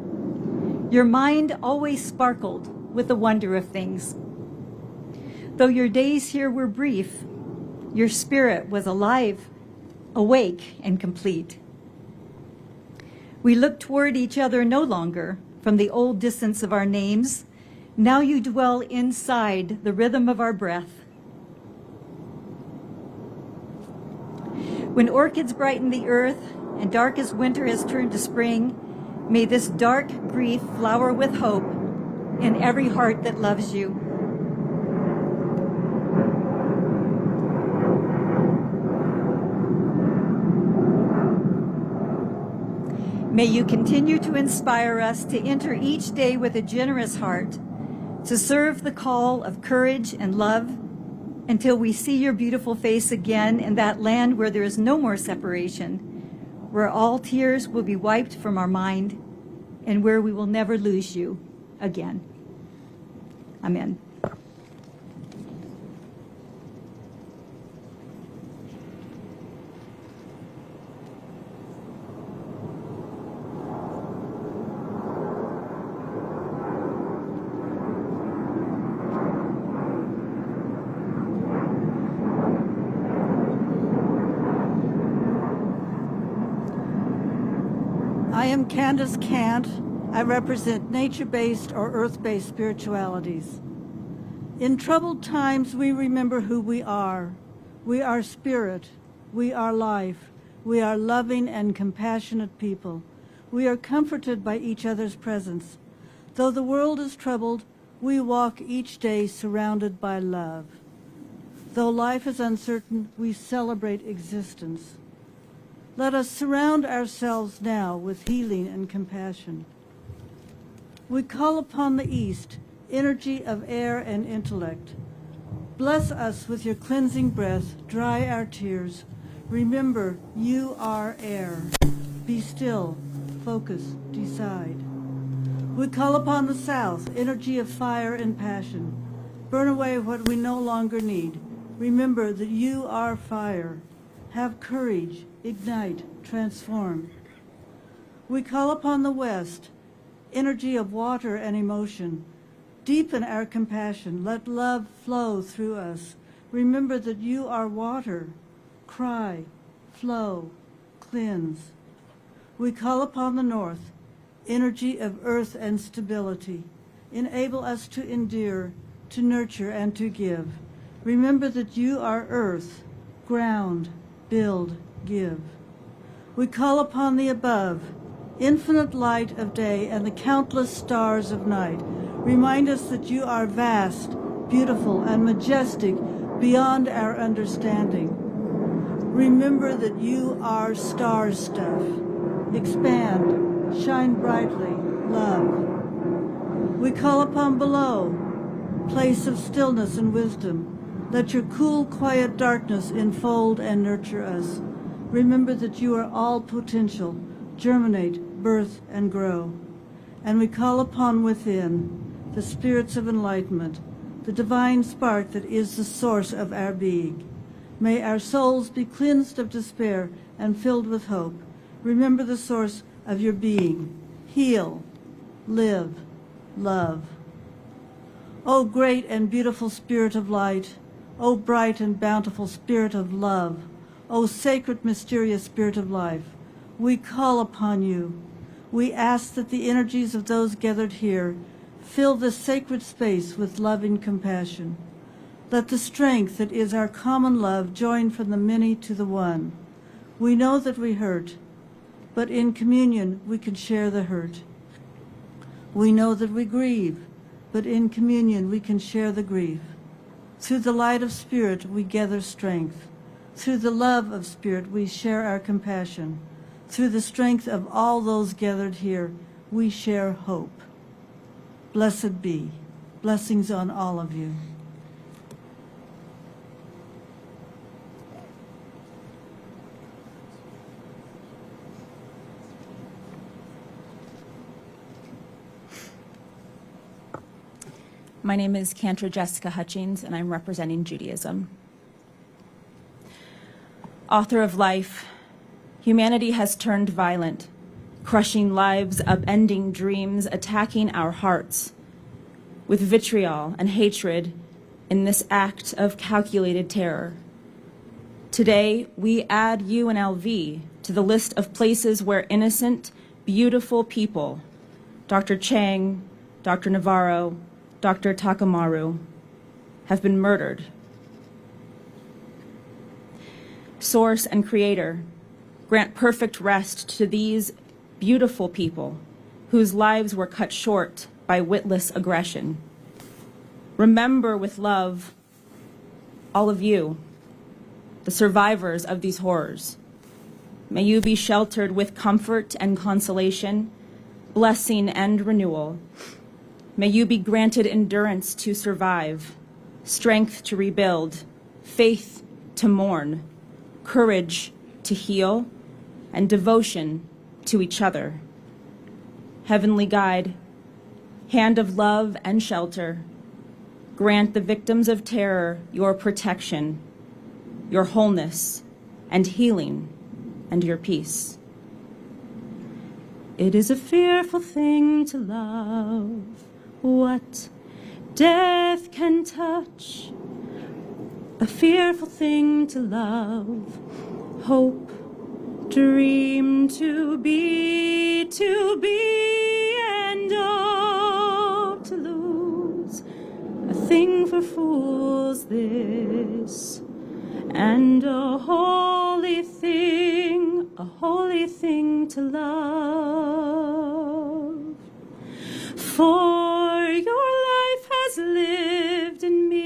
Your mind always sparkled with the wonder of things. Though your days here were brief, your spirit was alive, awake, and complete. We look toward each other no longer from the old distance of our names. Now you dwell inside the rhythm of our breath. When orchids brighten the earth and darkest winter has turned to spring, may this dark grief flower with hope in every heart that loves you. May you continue to inspire us to enter each day with a generous heart, to serve the call of courage and love until we see your beautiful face again in that land where there is no more separation, where all tears will be wiped from our mind, and where we will never lose you again. Amen. I am Candace Kant. I represent nature-based or earth-based spiritualities. In troubled times, we remember who we are. We are spirit. We are life. We are loving and compassionate people. We are comforted by each other's presence. Though the world is troubled, we walk each day surrounded by love. Though life is uncertain, we celebrate existence. Let us surround ourselves now with healing and compassion. We call upon the East, energy of air and intellect. Bless us with your cleansing breath, dry our tears. Remember, you are air. Be still, focus, decide. We call upon the South, energy of fire and passion. Burn away what we no longer need. Remember that you are fire. Have courage, ignite, transform. We call upon the West, energy of water and emotion. Deepen our compassion. Let love flow through us. Remember that you are water. Cry, flow, cleanse. We call upon the North, energy of earth and stability. Enable us to endure, to nurture, and to give. Remember that you are earth, ground, build, give. We call upon the above, infinite light of day and the countless stars of night. Remind us that you are vast, beautiful, and majestic beyond our understanding. Remember that you are star stuff. Expand, shine brightly, love. We call upon below, place of stillness and wisdom. Let your cool, quiet darkness enfold and nurture us. Remember that you are all potential. Germinate, birth, and grow. And we call upon within the spirits of enlightenment, the divine spark that is the source of our being. May our souls be cleansed of despair and filled with hope. Remember the source of your being. Heal, live, love. O great and beautiful Spirit of light, O bright and bountiful Spirit of love, O sacred, mysterious Spirit of life, we call upon you. We ask that the energies of those gathered here fill this sacred space with loving compassion. Let the strength that is our common love join from the many to the one. We know that we hurt. but in communion we can share the hurt. We know that we grieve, but in communion we can share the grief. Through the light of Spirit we gather strength. Through the love of Spirit we share our compassion. Through the strength of all those gathered here, we share hope. Blessed be. Blessings on all of you. My name is Cantor Jessica Hutchings, and I'm representing Judaism. Author of life, humanity has turned violent, crushing lives, upending dreams, attacking our hearts with vitriol and hatred in this act of calculated terror. Today, we add UNLV to the list of places where innocent, beautiful people, Dr. Chang, Dr. Navarro, Dr. Takamaru, have been murdered. Source and Creator, grant perfect rest to these beautiful people whose lives were cut short by witless aggression. Remember with love all of you, the survivors of these horrors. May you be sheltered with comfort and consolation, blessing and renewal. May you be granted endurance to survive, strength to rebuild, faith to mourn, courage to heal, and devotion to each other. Heavenly Guide, hand of love and shelter, grant the victims of terror your protection, your wholeness and healing, and your peace. It is a fearful thing to love what death can touch, a fearful thing to love, hope, dream to be, and hope to lose. A thing for fools this, and a holy thing to love. For your life has lived in me,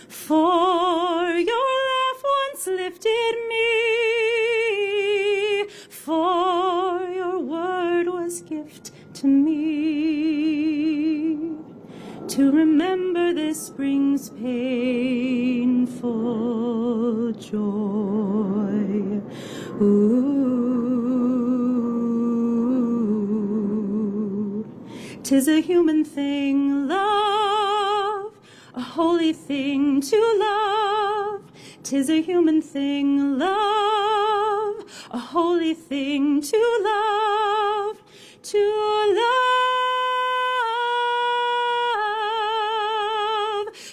for your laugh once lifted me, for your word was gift to me. To remember this brings painful joy. Ooh. 'Tis a human thing, love, a holy thing to love. 'Tis a human thing, love, a holy thing to love, to love,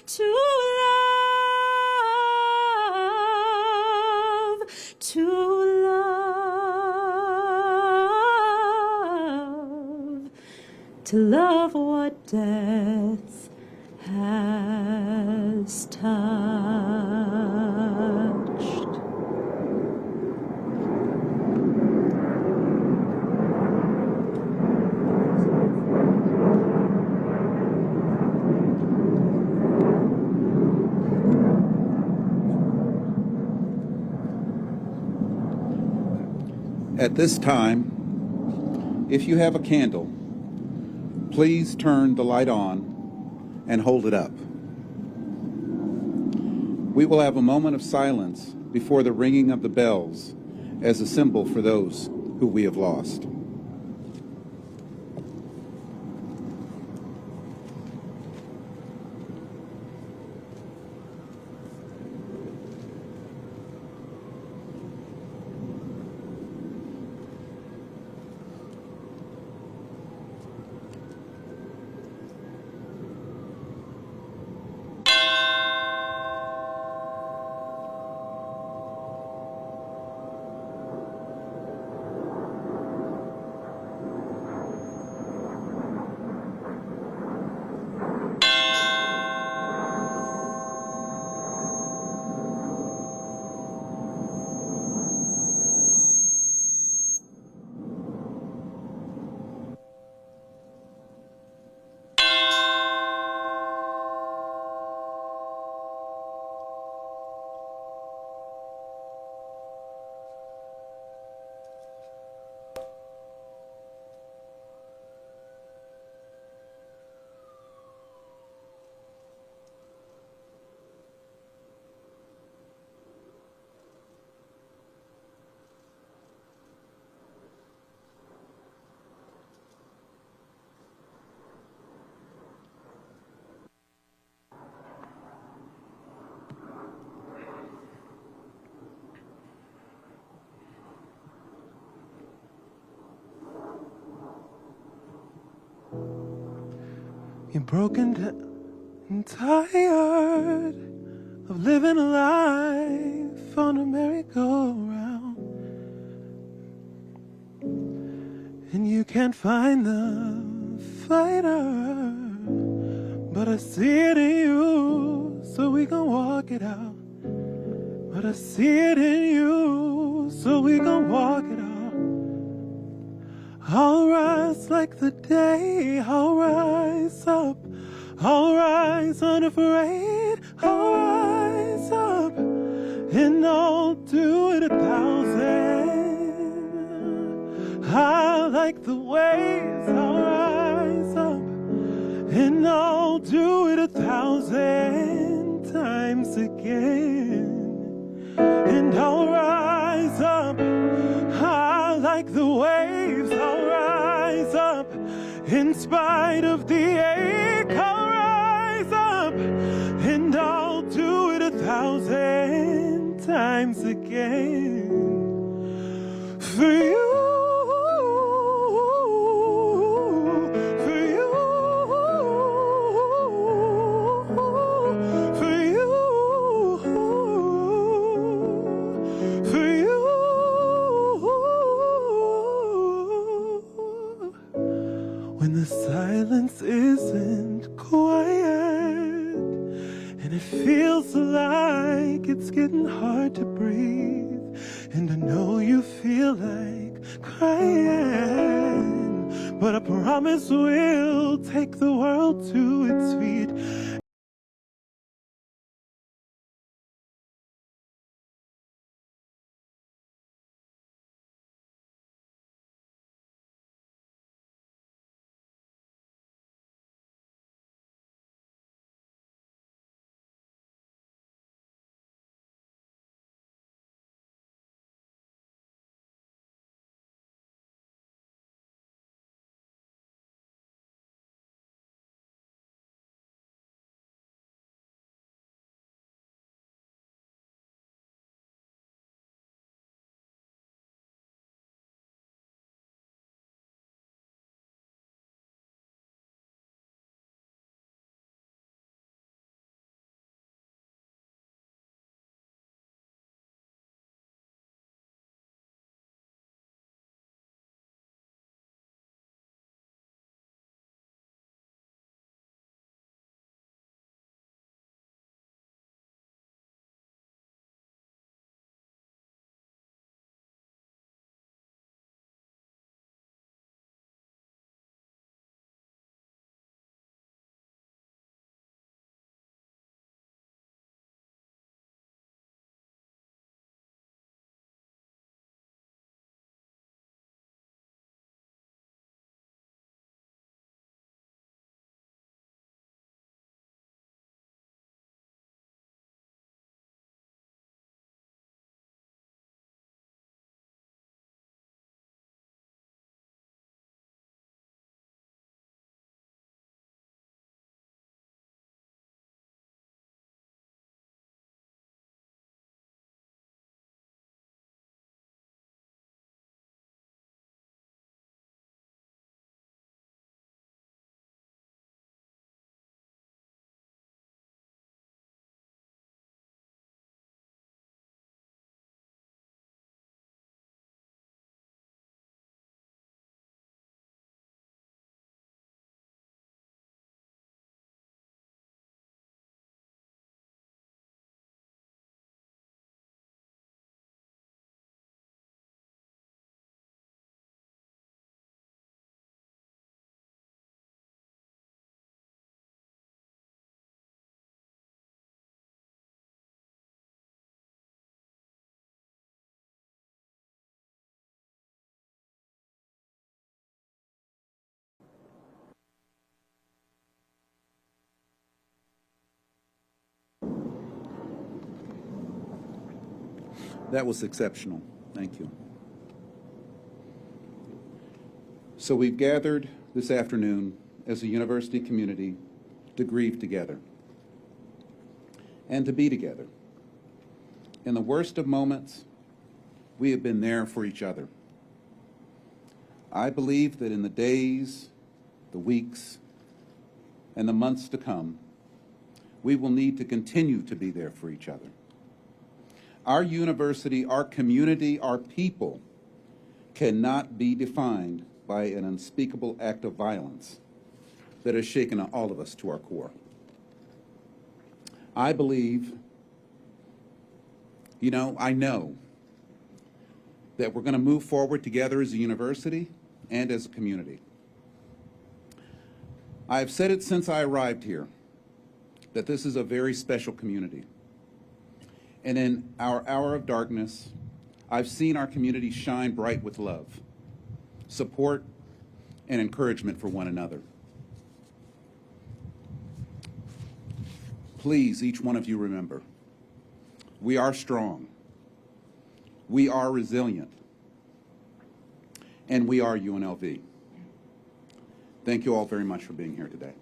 to love, to love, to love what death has touched. At this time, if you have a candle, please turn the light on and hold it up. We will have a moment of silence before the ringing of the bells as a symbol for those who we have lost. You're broken down and tired of living a life on a merry-go-round, and you can't find the fighter, but I see it in you, so we gon' walk it out. But I see it in you, so we gon' walk it out. I'll rise like the day, I'll rise up, I'll rise unafraid, I'll rise up, and I'll do it 1,000. I like the waves, I'll rise up, and I'll do it 1,000 times again. And I'll rise up, I like the waves, I'll rise up, in spite of the ache, I'll rise up, and I'll do it 1,000 times again. For you. When the silence isn't quiet and it feels like it's getting hard to breathe, and I know you feel like crying, but I promise we'll take the world to its feet. That was exceptional. Thank you. So we've gathered this afternoon as a university community to grieve together and to be together. In the worst of moments, we have been there for each other. I believe that in the days, the weeks, and the months to come, we will need to continue to be there for each other. Our university, our community, our people cannot be defined by an unspeakable act of violence that has shaken all of us to our core. I believe, I know that we're going to move forward together as a university and as a community. I've said it since I arrived here, that this is a very special community. And in our hour of darkness, I've seen our community shine bright with love, support, and encouragement for one another. Please, each one of you remember, we are strong, we are resilient, and we are UNLV. Thank you all very much for being here today.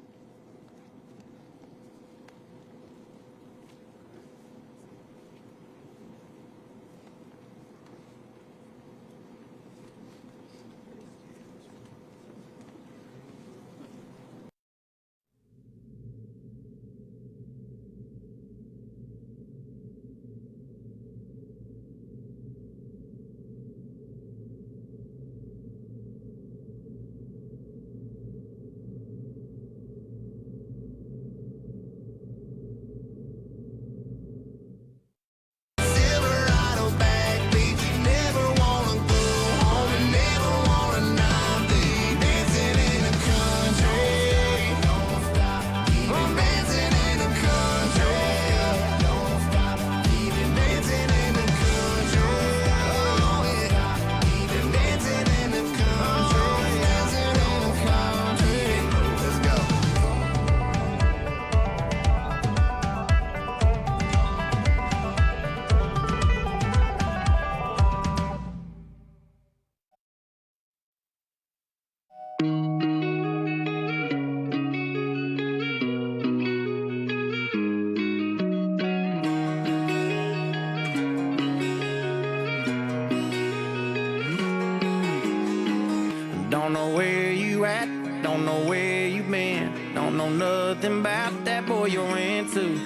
Don't know where you at, don't know where you been, don't know nothing about that boy you're into.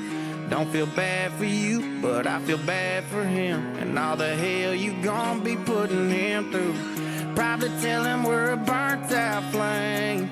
Don't feel bad for you, but I feel bad for him, and all the hell you gon' be putting him through. Probably tell him we're a burnt out flame,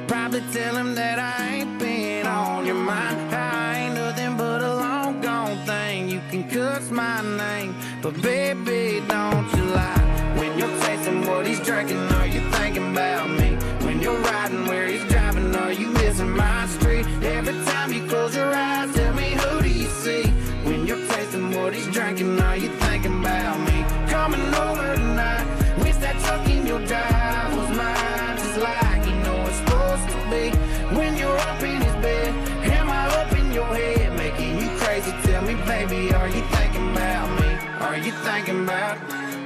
probably tell him that I ain't been on your mind. I ain't nothing but a long gone thing, you can cuss my name, but baby don't you lie. When you're tasting what he's drinking, are you thinking about me? When you're riding where he's driving, are you missing my street? Every time you close your eyes, tell me who do you see? When you're tasting what he's drinking, are you thinking about me? Coming over tonight, wish that truck in your drive was mine, just like you know it's supposed to be. When you're up in his bed, am I up in your head, making you crazy? Tell me, baby, are you thinking about me? Are you thinking about?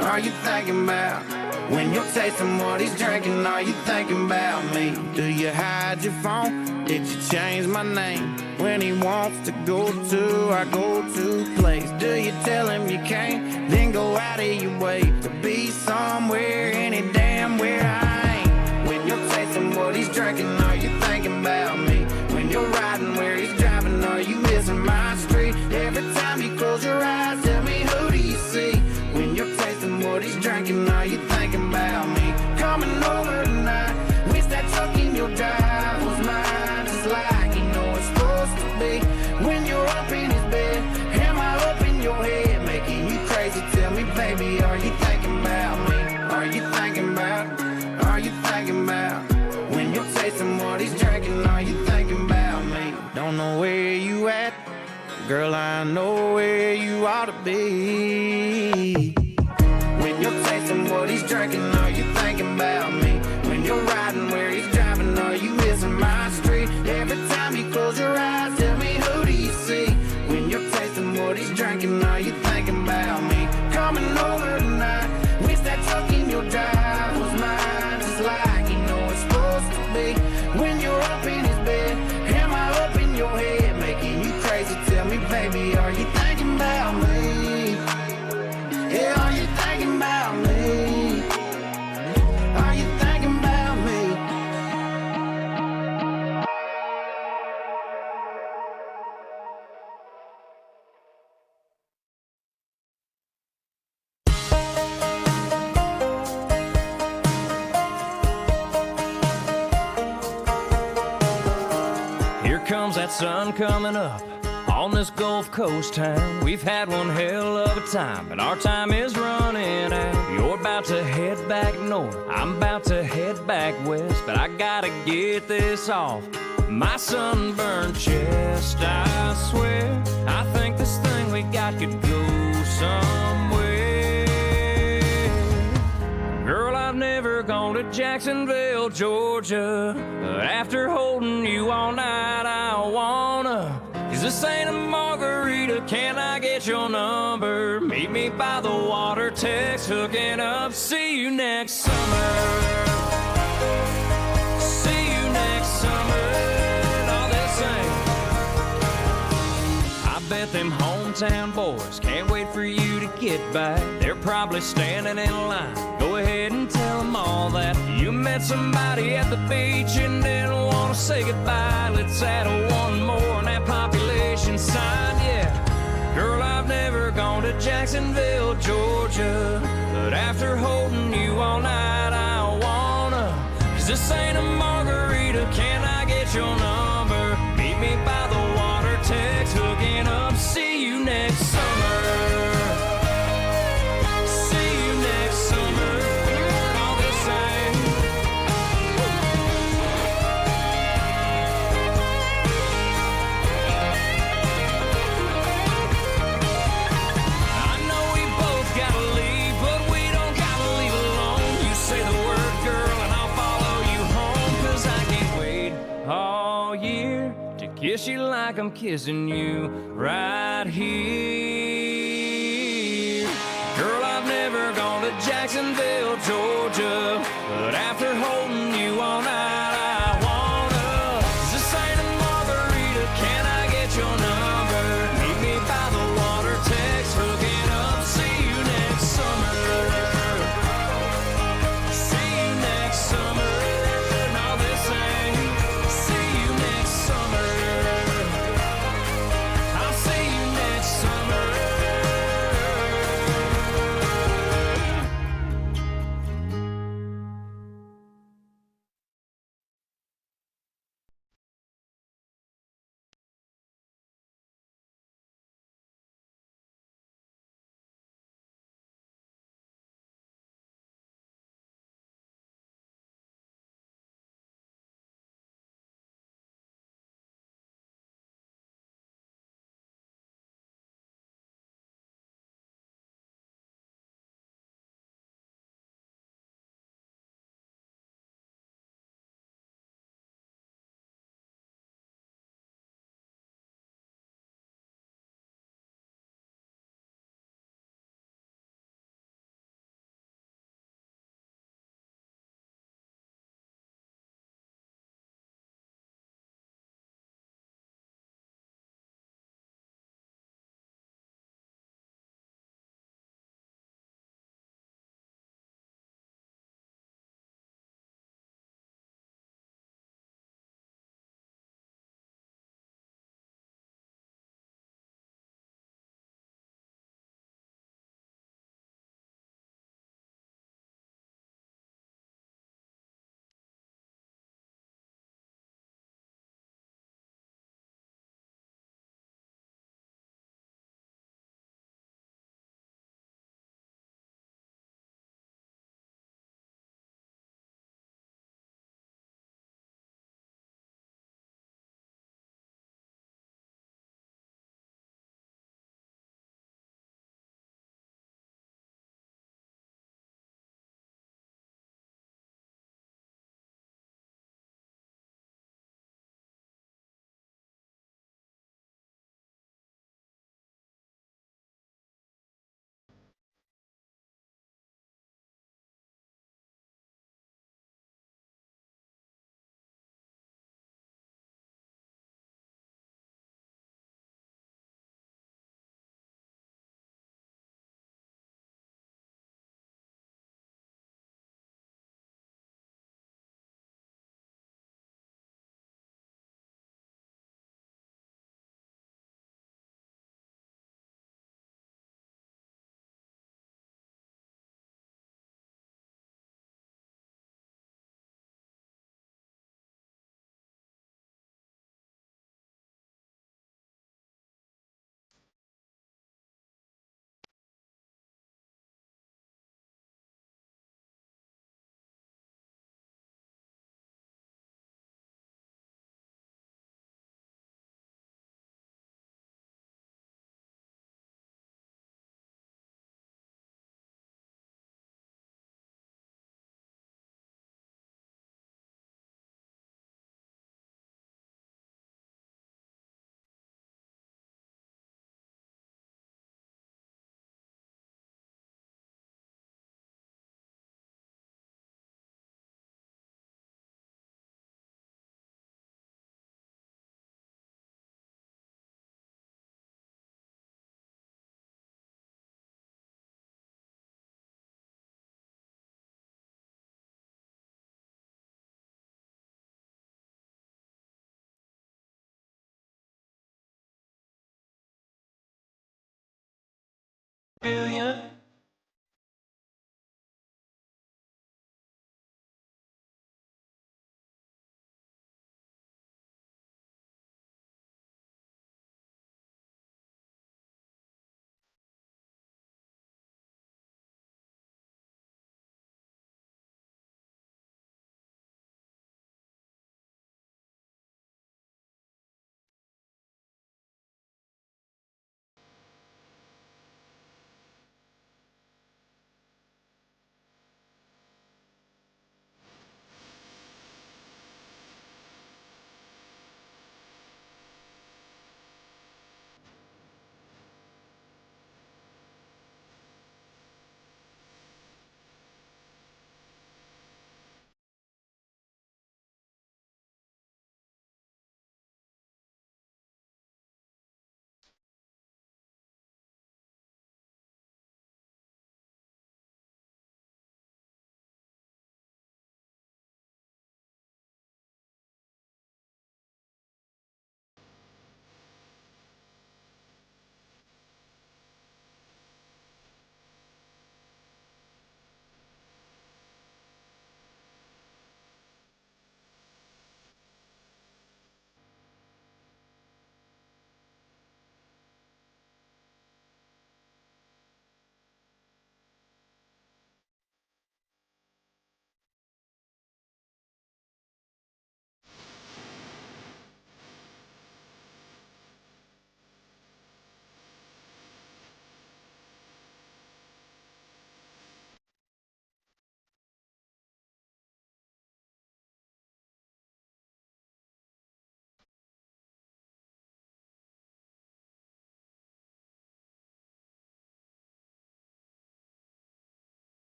Are you thinking about? When you're tasting what he's drinking, are you thinking about me? Do you hide your phone? Did you change my name? When he wants to go to our go-to place, do you tell him you can't, then go out of your way to be somewhere, any damn where I ain't? When you're tasting what he's drinking, are you thinking about me? When you're riding where he's driving, are you missing my street? Every time you close your eyes, tell me who do you see? When you're tasting what he's drinking, are you thinking about me? Coming over tonight, wish that truck in your drive was mine, just like you know it's supposed to be. When you're up in his bed, am I up in your head, making you crazy? Tell me, baby, are you thinking about me? Are you thinking about? Are you thinking about? When you're tasting what he's drinking, are you thinking about me? Don't know where you at, girl, I know where you ought to be. When you're tasting what he's drinking, are you thinking about me? When you're riding where he's driving, are you missing my street? Every time you close your eyes, tell me who do you see? When you're tasting what he's drinking, are you thinking about me? Coming over tonight, wish that truck in your drive was mine, just like you know it's supposed to be. When you're up in his bed, am I up in your head, making you crazy? Tell me, baby, are you thinking about me? Yeah, are you thinking about me? Are you thinking about me? sun coming up on this Gulf Coast town. We've had one hell of a time, but our time is running out. You're about to head back north, I'm about to head back west, but I gotta get this off my sunburned chest. I swear, I think this thing we got could go somewhere. Girl, I've never gone to Jacksonville, Georgia, but after holding you all night, I wanna. 'Cause this ain't a margarita, can I get your number? Meet me by the water, text, hooking up. See you next summer. See you next summer. And all this ain't. I bet them hometown boys can't wait for you to get back. They're probably standing in line. Go ahead and tell them all that you met somebody at the beach and didn't want to say goodbye. Let's add one more on that population sign, yeah. Girl, I've never gone to Jacksonville, Georgia, but after holding you all night, I wanna. 'Cause this ain't a margarita, can I get your number? Meet me by the water, text, hooking up. See you next summer. See you next summer. All the same. I know we both gotta leave, but we don't gotta leave alone. You say the word, girl, and I'll follow you home. 'Cause I can't wait all year to kiss you like I'm kissing you right here. Girl, I've never gone to Jacksonville, Georgia, but after holding you all night, I wanna. 'Cause this ain't a margarita, can I get your number? Meet me by the water, text, hooking up. See you next summer. See you next summer. And all this ain't. See you next summer. I'll see you next summer.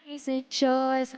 Easy choice.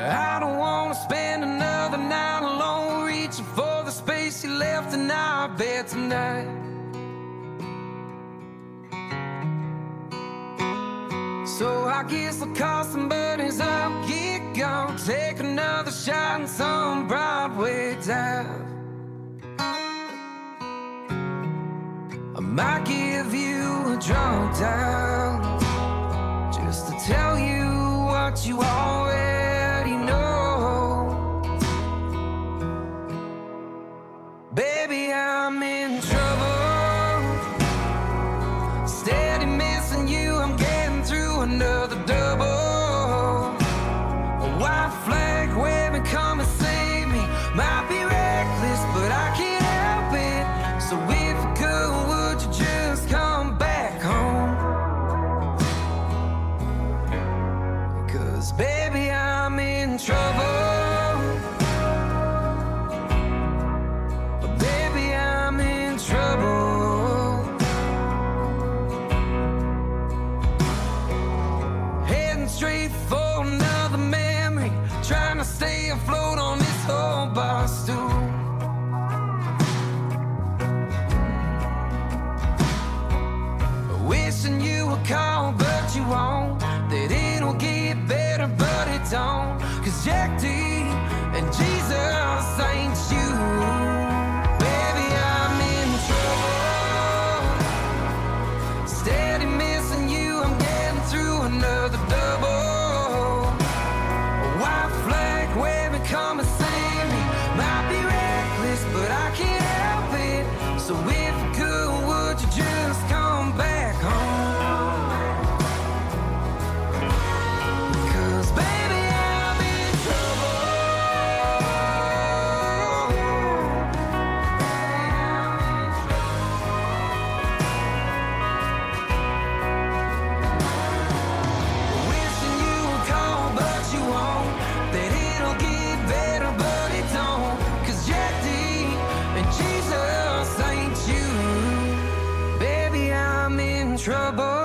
I don't wanna spend another night alone, reaching for the space you left in our bed tonight. So I guess I'll call some buddies up, get gone, take another shot in some Broadway dive. I might give you a drunk dial, just to tell you what you already know. Baby, I'm in trouble, steady missing you, I'm getting through another double. A white flag waving, come and save me. Might be reckless, but I can't help it. So if you could, would you just come back home? 'Cause baby, I'm in trouble. Baby, I'm in trouble. Heading straight for another memory, trying to stay afloat on this whole bar stool. Wishing you would call, but you won't. That it'll get better, but it don't. 'Cause Jack D and Jesus ain't you. Baby, I'm in trouble, steady missing you, I'm getting through another double. A white flag waving, come and save me. Might be reckless, but I can't help it. So if you could, would you just come back home? 'Cause baby, I'm in trouble. Wishing you would call, but you won't. That it'll get better, but it don't. 'Cause Jack D and Jesus ain't you. Baby, I'm in trouble.